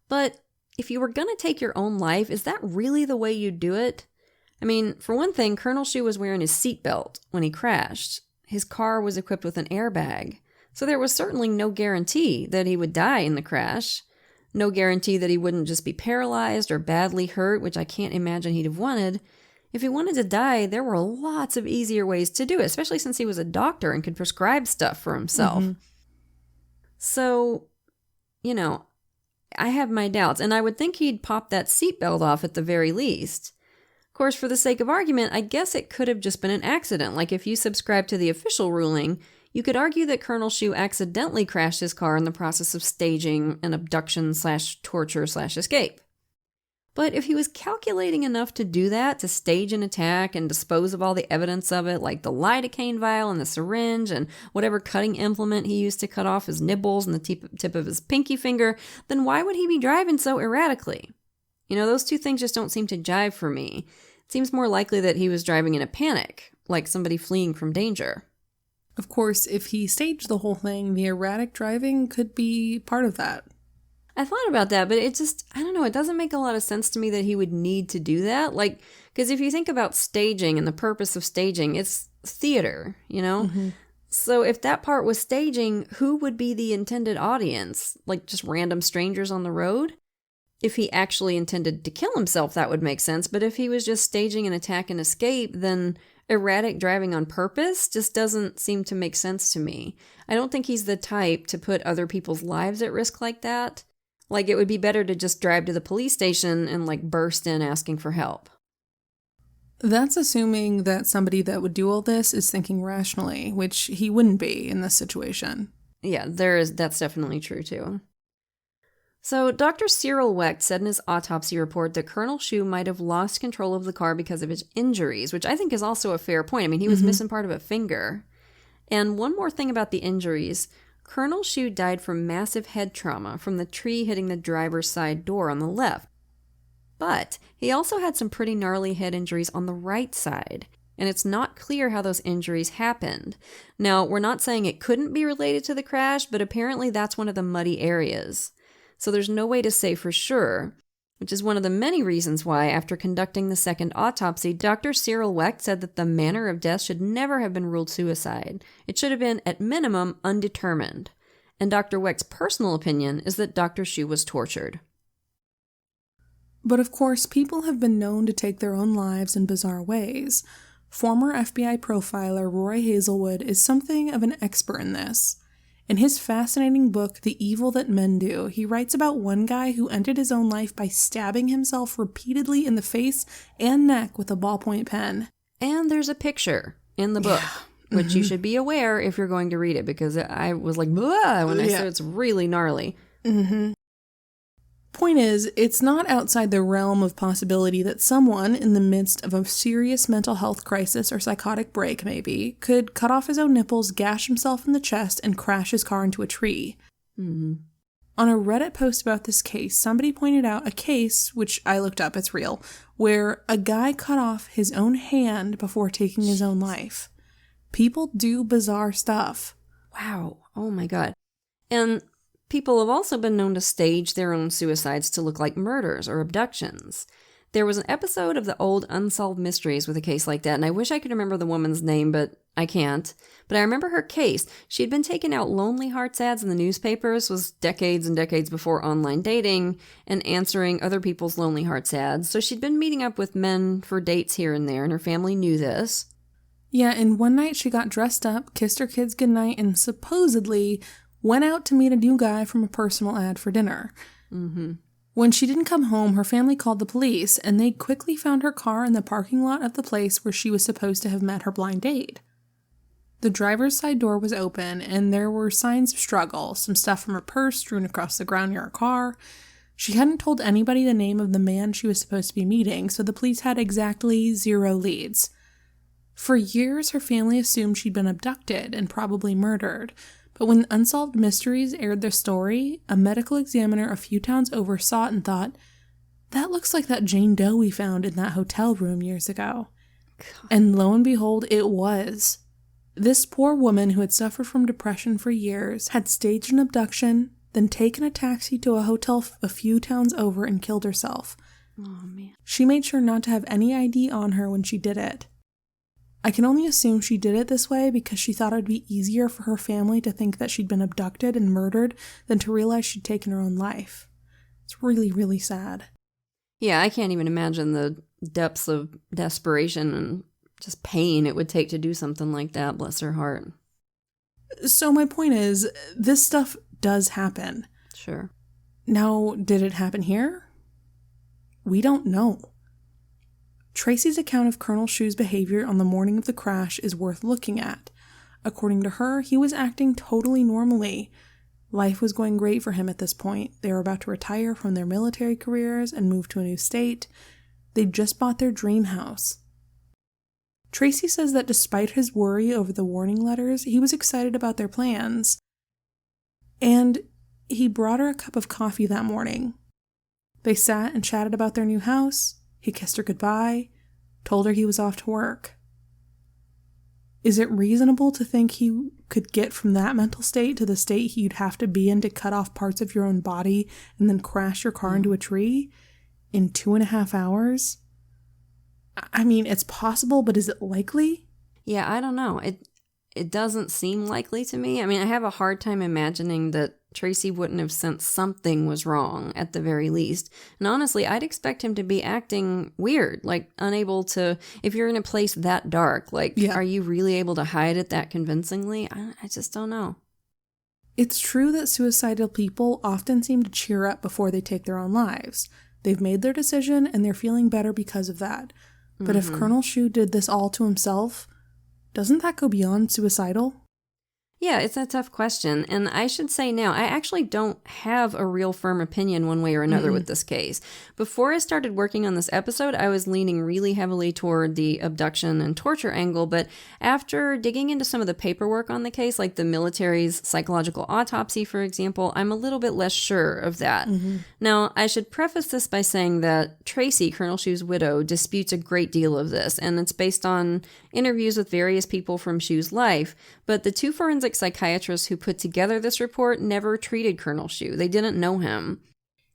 But if you were going to take your own life, is that really the way you'd do it? I mean, for one thing, Colonel Shu was wearing his seatbelt when he crashed. His car was equipped with an airbag. So there was certainly no guarantee that he would die in the crash. No guarantee that he wouldn't just be paralyzed or badly hurt, which I can't imagine he'd have wanted. If he wanted to die, there were lots of easier ways to do it, especially since he was a doctor and could prescribe stuff for himself. So, I have my doubts, and I would think he'd pop that seatbelt off at the very least. Of course, for the sake of argument, I guess it could have just been an accident. Like if you subscribe to the official ruling, you could argue that Colonel Shu accidentally crashed his car in the process of staging an abduction/torture/escape. But if he was calculating enough to do that, to stage an attack and dispose of all the evidence of it, like the lidocaine vial and the syringe and whatever cutting implement he used to cut off his nibbles and the tip of his pinky finger, then why would he be driving so erratically? Those two things just don't seem to jive for me. It seems more likely that he was driving in a panic, like somebody fleeing from danger. Of course, if he staged the whole thing, the erratic driving could be part of that. I thought about that, but it just, I don't know, it doesn't make a lot of sense to me that he would need to do that. Like, because if you think about staging and the purpose of staging, it's theater, you know? Mm-hmm. So if that part was staging, who would be the intended audience? Like just random strangers on the road? If he actually intended to kill himself, that would make sense. But if he was just staging an attack and escape, then erratic driving on purpose just doesn't seem to make sense to me. I don't think he's the type to put other people's lives at risk like that. Like, it would be better to just drive to the police station and, like, burst in asking for help. That's assuming that somebody that would do all this is thinking rationally, which he wouldn't be in this situation. Yeah, that's definitely true, too. So, Dr. Cyril Wecht said in his autopsy report that Colonel Shue might have lost control of the car because of his injuries, which I think is also a fair point. I mean, he was missing part of a finger. And one more thing about the injuries. Colonel Shue died from massive head trauma from the tree hitting the driver's side door on the left. But he also had some pretty gnarly head injuries on the right side, and it's not clear how those injuries happened. Now, we're not saying it couldn't be related to the crash, but apparently that's one of the muddy areas. So there's no way to say for sure, which is one of the many reasons why, after conducting the second autopsy, Dr. Cyril Wecht said that the manner of death should never have been ruled suicide. It should have been, at minimum, undetermined. And Dr. Wecht's personal opinion is that Dr. Shue was tortured. But of course, people have been known to take their own lives in bizarre ways. Former FBI profiler Roy Hazelwood is something of an expert in this. In his fascinating book, The Evil That Men Do, he writes about one guy who ended his own life by stabbing himself repeatedly in the face and neck with a ballpoint pen. And there's a picture in the book, which you should be aware if you're going to read it, because I was like, blah, when I said it's really gnarly. Point is, it's not outside the realm of possibility that someone, in the midst of a serious mental health crisis or psychotic break maybe, could cut off his own nipples, gash himself in the chest, and crash his car into a tree. On a Reddit post about this case, somebody pointed out a case, which I looked up, it's real, where a guy cut off his own hand before taking his own life. People do bizarre stuff. Wow. Oh my God. And people have also been known to stage their own suicides to look like murders or abductions. There was an episode of the old Unsolved Mysteries with a case like that, and I wish I could remember the woman's name, but I can't. But I remember her case. She'd been taking out Lonely Hearts ads in the newspapers, was decades and decades before online dating, and answering other people's Lonely Hearts ads. So she'd been meeting up with men for dates here and there, and her family knew this. Yeah, and one night she got dressed up, kissed her kids goodnight, and supposedly went out to meet a new guy from a personal ad for dinner. When she didn't come home, her family called the police, and they quickly found her car in the parking lot of the place where she was supposed to have met her blind date. The driver's side door was open, and there were signs of struggle, some stuff from her purse strewn across the ground near her car. She hadn't told anybody the name of the man she was supposed to be meeting, so the police had exactly 0 leads. For years, her family assumed she'd been abducted and probably murdered. But when Unsolved Mysteries aired their story, a medical examiner a few towns over saw it and thought, that looks like that Jane Doe we found in that hotel room years ago. God. And lo and behold, it was. This poor woman who had suffered from depression for years had staged an abduction, then taken a taxi to a hotel a few towns over and killed herself. Oh, man. She made sure not to have any ID on her when she did it. I can only assume she did it this way because she thought it would be easier for her family to think that she'd been abducted and murdered than to realize she'd taken her own life. It's really, really sad. Yeah, I can't even imagine the depths of desperation and just pain it would take to do something like that, bless her heart. So my point is, this stuff does happen. Sure. Now, did it happen here? We don't know. Tracy's account of Colonel Shue's behavior on the morning of the crash is worth looking at. According to her, he was acting totally normally. Life was going great for him at this point. They were about to retire from their military careers and move to a new state. They'd just bought their dream house. Tracy says that despite his worry over the warning letters, he was excited about their plans. And he brought her a cup of coffee that morning. They sat and chatted about their new house. He kissed her goodbye, told her he was off to work. Is it reasonable to think he could get from that mental state to the state you'd have to be in to cut off parts of your own body and then crash your car into a tree in 2.5 hours? I mean, it's possible, but is it likely? Yeah, I don't know. It doesn't seem likely to me. I mean, I have a hard time imagining that Tracy wouldn't have sensed something was wrong at the very least. And honestly, I'd expect him to be acting weird, like unable to, if you're in a place that dark, like, Are you really able to hide it that convincingly? I just don't know. It's true that suicidal people often seem to cheer up before they take their own lives. They've made their decision and they're feeling better because of that. But if Colonel Shu did this all to himself, doesn't that go beyond suicidal? Yeah, it's a tough question. And I should say now, I actually don't have a real firm opinion one way or another with this case. Before I started working on this episode, I was leaning really heavily toward the abduction and torture angle. But after digging into some of the paperwork on the case, like the military's psychological autopsy, for example, I'm a little bit less sure of that. Now, I should preface this by saying that Tracy, Colonel Shu's widow, disputes a great deal of this. And it's based on interviews with various people from Shu's life. But the two forensic psychiatrists who put together this report never treated Colonel Shu. They didn't know him.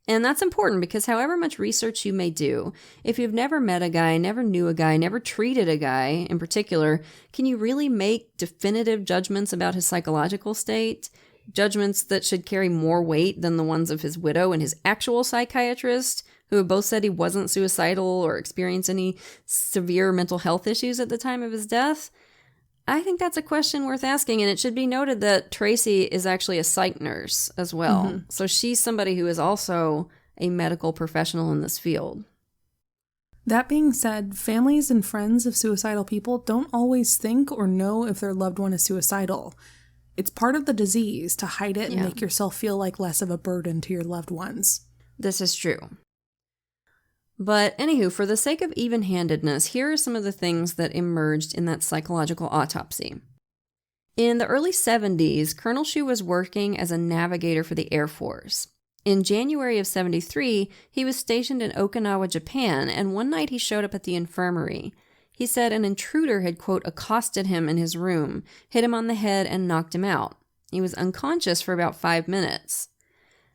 And that's important because however much research you may do, if you've never met a guy, never knew a guy, never treated a guy in particular, can you really make definitive judgments about his psychological state? Judgments that should carry more weight than the ones of his widow and his actual psychiatrist, who have both said he wasn't suicidal or experienced any severe mental health issues at the time of his death? I think that's a question worth asking, and it should be noted that Tracy is actually a psych nurse as well. So she's somebody who is also a medical professional in this field. That being said, families and friends of suicidal people don't always think or know if their loved one is suicidal. It's part of the disease to hide it and make yourself feel like less of a burden to your loved ones. This is true. But anywho, for the sake of even-handedness, here are some of the things that emerged in that psychological autopsy. In the early 70s, Colonel Shu was working as a navigator for the Air Force. In January of 73, he was stationed in Okinawa, Japan, and one night he showed up at the infirmary. He said an intruder had, quote, accosted him in his room, hit him on the head, and knocked him out. He was unconscious for about 5 minutes.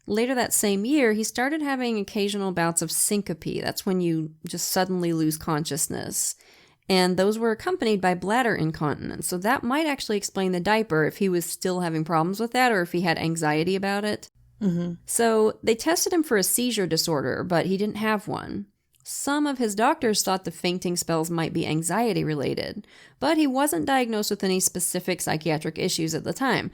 Later that same year, he started having occasional bouts of syncope. That's when you just suddenly lose consciousness. And those were accompanied by bladder incontinence. So that might actually explain the diaper if he was still having problems with that or if he had anxiety about it. So they tested him for a seizure disorder, but he didn't have one. Some of his doctors thought the fainting spells might be anxiety related, but he wasn't diagnosed with any specific psychiatric issues at the time.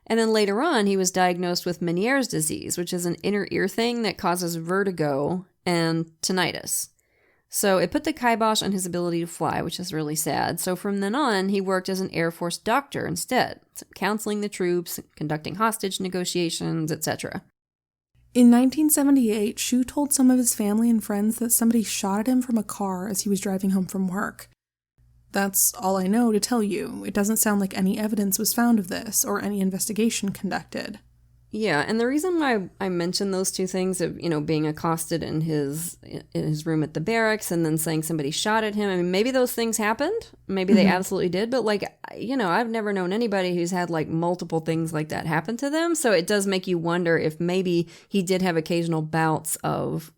And then later on, he was diagnosed with Meniere's disease, which is an inner ear thing that causes vertigo and tinnitus. So it put the kibosh on his ability to fly, which is really sad. So from then on, he worked as an Air Force doctor instead, counseling the troops, conducting hostage negotiations, etc. In 1978, Shu told some of his family and friends that somebody shot at him from a car as he was driving home from work. That's all I know to tell you. It doesn't sound like any evidence was found of this or any investigation conducted. Yeah, and the reason why I mentioned those two things of, being accosted in his room at the barracks and then saying somebody shot at him, I mean, maybe those things happened. Maybe they absolutely did. But, I've never known anybody who's had, multiple things like that happen to them. So it does make you wonder if maybe he did have occasional bouts of,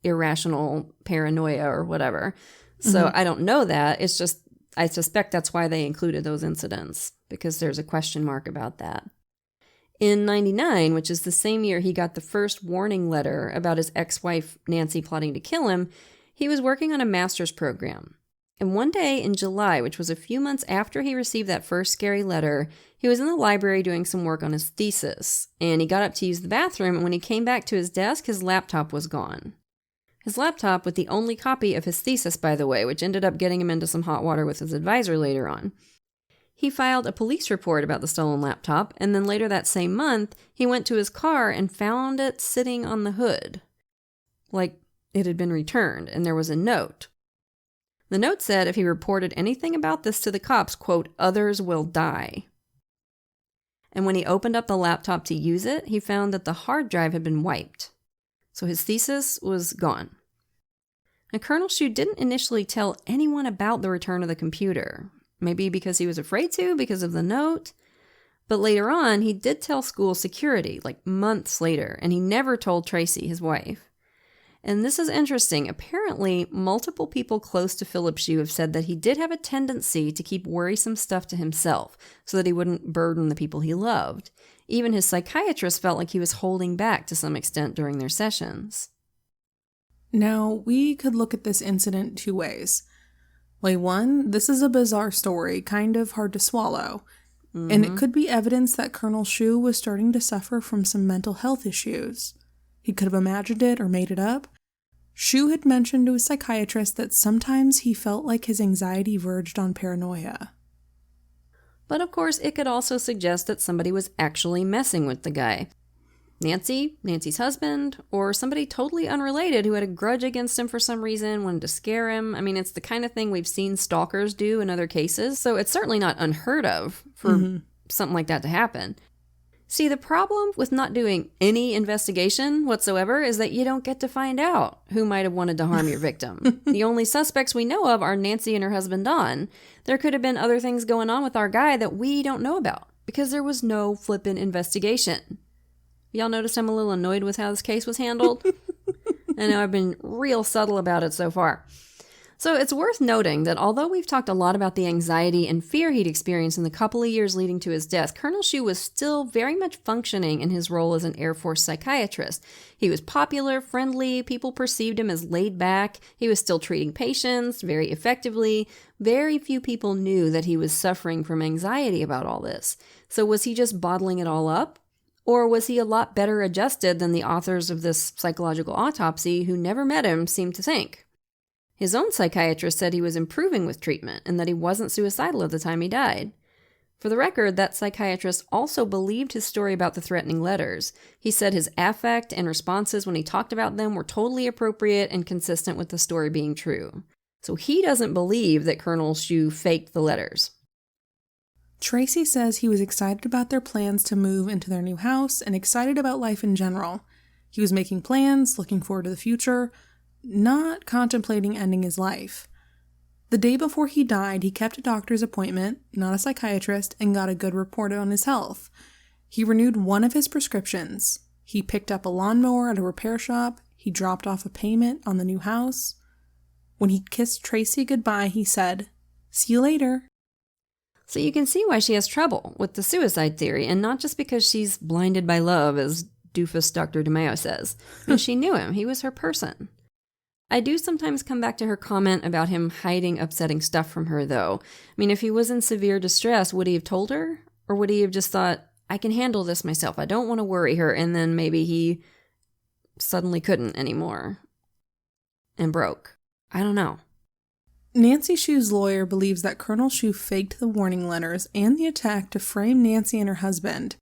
irrational paranoia or whatever. So I don't know that. It's just, I suspect that's why they included those incidents, because there's a question mark about that. In 99, which is the same year he got the first warning letter about his ex-wife Nancy plotting to kill him, he was working on a master's program. And one day in July, which was a few months after he received that first scary letter, he was in the library doing some work on his thesis. And he got up to use the bathroom, and when he came back to his desk, his laptop was gone. His laptop with the only copy of his thesis, by the way, which ended up getting him into some hot water with his advisor later on. He filed a police report about the stolen laptop, and then later that same month, he went to his car and found it sitting on the hood. Like it had been returned, and there was a note. The note said if he reported anything about this to the cops, quote, others will die. And when he opened up the laptop to use it, he found that the hard drive had been wiped. So his thesis was gone. Now, Colonel Shu didn't initially tell anyone about the return of the computer. Maybe because he was afraid to, because of the note. But later on, he did tell school security, like months later, and he never told Tracy, his wife. And this is interesting. Apparently, multiple people close to Philip Shue have said that he did have a tendency to keep worrisome stuff to himself so that he wouldn't burden the people he loved. Even his psychiatrist felt like he was holding back to some extent during their sessions. Now, we could look at this incident two ways. Way one, this is a bizarre story, kind of hard to swallow. And it could be evidence that Colonel Shue was starting to suffer from some mental health issues. He could have imagined it or made it up. Shue had mentioned to his psychiatrist that sometimes he felt like his anxiety verged on paranoia. But of course, it could also suggest that somebody was actually messing with the guy. Nancy's husband, or somebody totally unrelated who had a grudge against him for some reason, wanted to scare him. I mean, it's the kind of thing we've seen stalkers do in other cases, so it's certainly not unheard of for something like that to happen. See, the problem with not doing any investigation whatsoever is that you don't get to find out who might have wanted to harm your victim. The only suspects we know of are Nancy and her husband, Don. There could have been other things going on with our guy that we don't know about because there was no flippin' investigation. Y'all noticed I'm a little annoyed with how this case was handled? I know I've been real subtle about it so far. So it's worth noting that although we've talked a lot about the anxiety and fear he'd experienced in the couple of years leading to his death, Colonel Shue was still very much functioning in his role as an Air Force psychiatrist. He was popular, friendly, people perceived him as laid back, he was still treating patients very effectively. Very few people knew that he was suffering from anxiety about all this. So was he just bottling it all up? Or was he a lot better adjusted than the authors of this psychological autopsy who never met him seemed to think? His own psychiatrist said he was improving with treatment and that he wasn't suicidal at the time he died. For the record, that psychiatrist also believed his story about the threatening letters. He said his affect and responses when he talked about them were totally appropriate and consistent with the story being true. So he doesn't believe that Colonel Shue faked the letters. Tracy says he was excited about their plans to move into their new house and excited about life in general. He was making plans, looking forward to the future, not contemplating ending his life. The day before he died, he kept a doctor's appointment, not a psychiatrist, and got a good report on his health. He renewed one of his prescriptions. He picked up a lawnmower at a repair shop. He dropped off a payment on the new house. When he kissed Tracy goodbye, he said, "See you later." So you can see why she has trouble with the suicide theory, and not just because she's blinded by love, as doofus Dr. DeMayo says. And she knew him. He was her person. I do sometimes come back to her comment about him hiding upsetting stuff from her, though. I mean, if he was in severe distress, would he have told her? Or would he have just thought, I can handle this myself, I don't want to worry her, and then maybe he suddenly couldn't anymore and broke? I don't know. Nancy Shue's lawyer believes that Colonel Shue faked the warning letters and the attack to frame Nancy and her husband.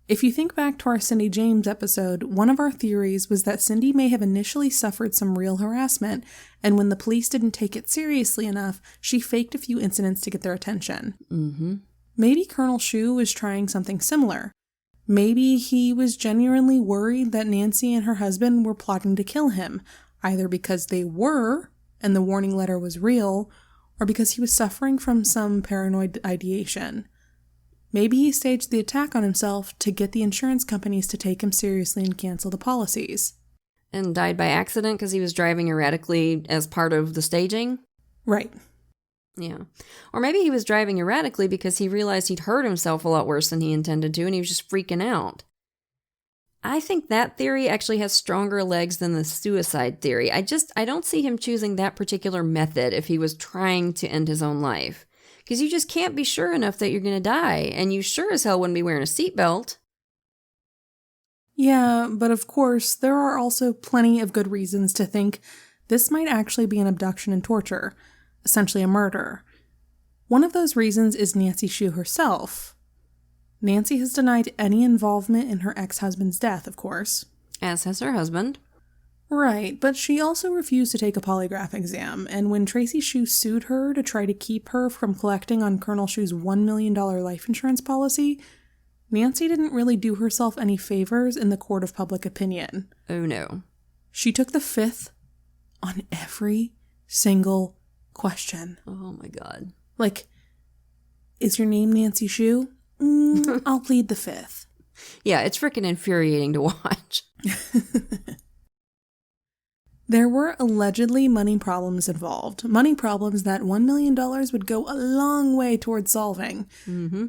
If you think back to our Cindy James episode, one of our theories was that Cindy may have initially suffered some real harassment, and when the police didn't take it seriously enough, she faked a few incidents to get their attention. Maybe Colonel Shue was trying something similar. Maybe he was genuinely worried that Nancy and her husband were plotting to kill him, either because they were, and the warning letter was real, or because he was suffering from some paranoid ideation. Maybe he staged the attack on himself to get the insurance companies to take him seriously and cancel the policies. And died by accident because he was driving erratically as part of the staging? Right. Yeah. Or maybe he was driving erratically because he realized he'd hurt himself a lot worse than he intended to, and he was just freaking out. I think that theory actually has stronger legs than the suicide theory. I don't see him choosing that particular method if he was trying to end his own life. Because you just can't be sure enough that you're going to die, and you sure as hell wouldn't be wearing a seatbelt. Yeah, but of course, there are also plenty of good reasons to think this might actually be an abduction and torture, essentially a murder. One of those reasons is Nancy Shue herself. Nancy has denied any involvement in her ex-husband's death, of course. As has her husband. Right, but she also refused to take a polygraph exam, and when Tracy Shue sued her to try to keep her from collecting on Colonel Shue's $1 million life insurance policy, Nancy didn't really do herself any favors in the court of public opinion. Oh no. She took the fifth on every single question. Oh my god. Like, Is your name Nancy Shue? I'll plead the fifth. Yeah, it's freaking infuriating to watch. There were allegedly money problems involved. Money problems that $1 million would go a long way towards solving. Mm-hmm.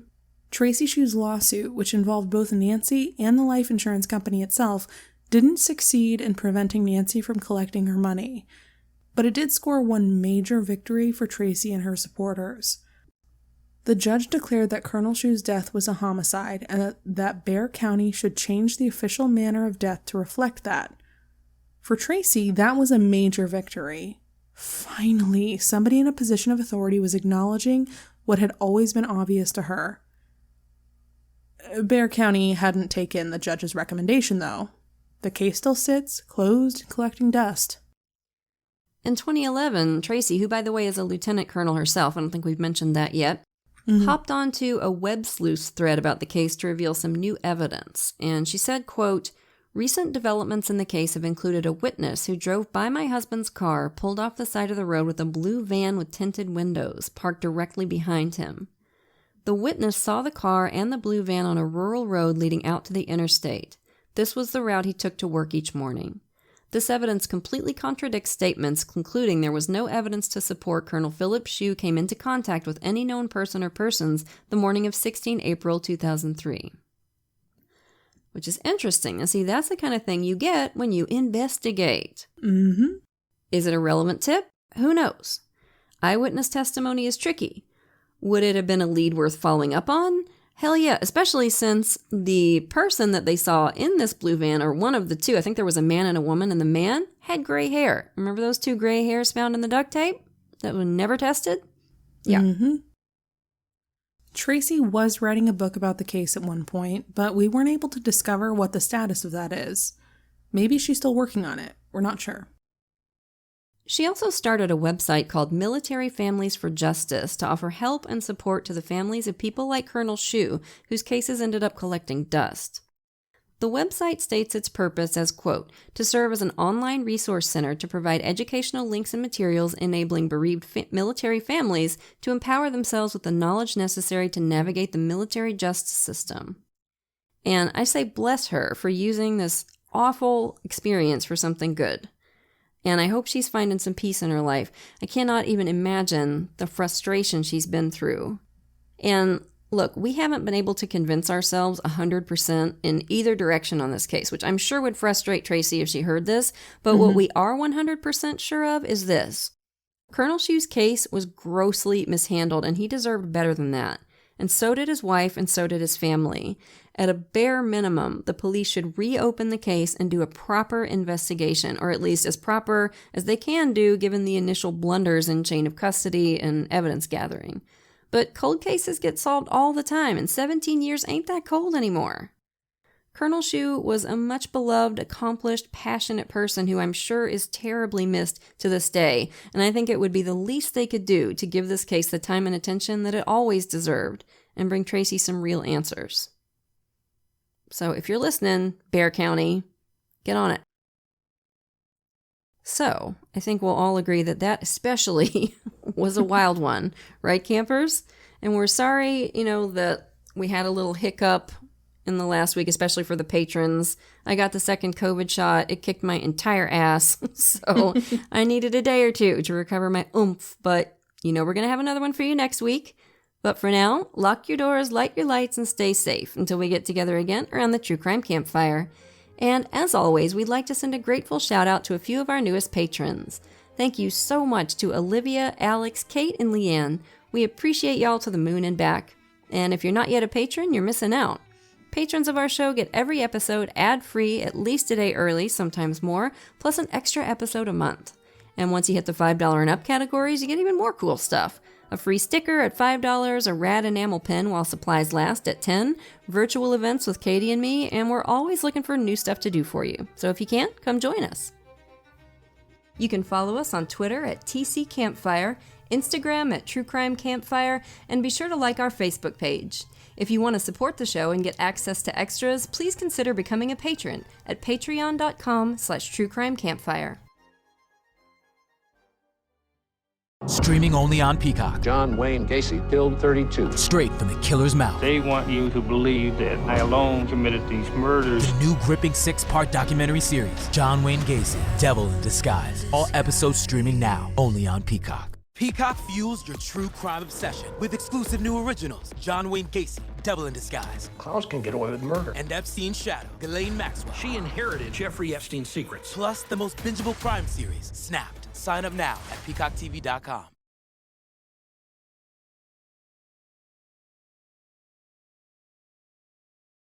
Tracy Shue's lawsuit, which involved both Nancy and the life insurance company itself, didn't succeed in preventing Nancy from collecting her money. But it did score one major victory for Tracy and her supporters. The judge declared that Colonel Shue's death was a homicide and that Bexar County should change the official manner of death to reflect that. For Tracy, that was a major victory. Finally, somebody in a position of authority was acknowledging what had always been obvious to her. Bexar County hadn't taken the judge's recommendation, though. The case still sits, closed, collecting dust. In 2011, Tracy, who by the way is a lieutenant colonel herself, I don't think we've mentioned that yet, hopped onto a web sleuth thread about the case to reveal some new evidence. And she said, quote, "Recent developments in the case have included a witness who drove by my husband's car, pulled off the side of the road with a blue van with tinted windows, parked directly behind him. The witness saw the car and the blue van on a rural road leading out to the interstate. This was the route he took to work each morning. This evidence completely contradicts statements concluding there was no evidence to support Colonel Philip Shue came into contact with any known person or persons the morning of 16 April 2003. Which is interesting. And see, that's the kind of thing you get when you investigate. Mm-hmm. Is it a relevant tip? Who knows? Eyewitness testimony is tricky. Would it have been a lead worth following up on? Hell yeah, especially since the person that they saw in this blue van, or one of the two, I think there was a man and a woman, and the man had gray hair. Remember those two gray hairs found in the duct tape that were never tested? Yeah. Mm-hmm. Tracy was writing a book about the case at one point, but we weren't able to discover what the status of that is. Maybe she's still working on it. We're not sure. She also started a website called Military Families for Justice to offer help and support to the families of people like Colonel Shue, whose cases ended up collecting dust. The website states its purpose as, quote, "to serve as an online resource center to provide educational links and materials enabling bereaved military families to empower themselves with the knowledge necessary to navigate the military justice system." And I say bless her for using this awful experience for something good. And I hope she's finding some peace in her life. I cannot even imagine the frustration she's been through. And look, we haven't been able to convince ourselves 100% in either direction on this case, which I'm sure would frustrate Tracy if she heard this. But what we are 100% sure of is this. Colonel Shue's case was grossly mishandled, and he deserved better than that. And so did his wife, and so did his family. At a bare minimum, the police should reopen the case and do a proper investigation, or at least as proper as they can do given the initial blunders in chain of custody and evidence gathering. But cold cases get solved all the time, and 17 years ain't that cold anymore. Colonel Shue was a much beloved, accomplished, passionate person who I'm sure is terribly missed to this day, and I think it would be the least they could do to give this case the time and attention that it always deserved and bring Tracy some real answers. So if you're listening, Bexar County, get on it. So I think we'll all agree that that especially was a wild one, right, campers? And we're sorry, that we had a little hiccup in the last week, especially for the patrons. I got the second COVID shot. It kicked my entire ass. So I needed a day or two to recover my oomph. But we're going to have another one for you next week. But for now, lock your doors, light your lights, and stay safe until we get together again around the True Crime Campfire. And as always, we'd like to send a grateful shout out to a few of our newest patrons. Thank you so much to Olivia, Alex, Kate, and Leanne. We appreciate y'all to the moon and back. And if you're not yet a patron, you're missing out. Patrons of our show get every episode ad-free at least a day early, sometimes more, plus an extra episode a month. And once you hit the $5 and up categories, you get even more cool stuff. A free sticker at $5, a rad enamel pen while supplies last at $10, virtual events with Katie and me, and we're always looking for new stuff to do for you. So if you can't, come join us. You can follow us on Twitter at TC Campfire, Instagram at True Crime Campfire, and be sure to like our Facebook page. If you want to support the show and get access to extras, please consider becoming a patron at patreon.com/truecrimecampfire. Streaming only on Peacock. John Wayne Gacy killed 32. Straight from the killer's mouth. They want you to believe that I alone committed these murders. The new gripping 6-part documentary series, John Wayne Gacy, Devil in Disguise. All episodes streaming now, only on Peacock. Peacock fuels your true crime obsession with exclusive new originals, John Wayne Gacy, Devil in Disguise, Clowns can get away with murder. and Epstein's Shadow, Ghislaine Maxwell. She inherited Jeffrey Epstein's secrets. Plus the most bingeable crime series, Snapped. Sign up now at peacocktv.com.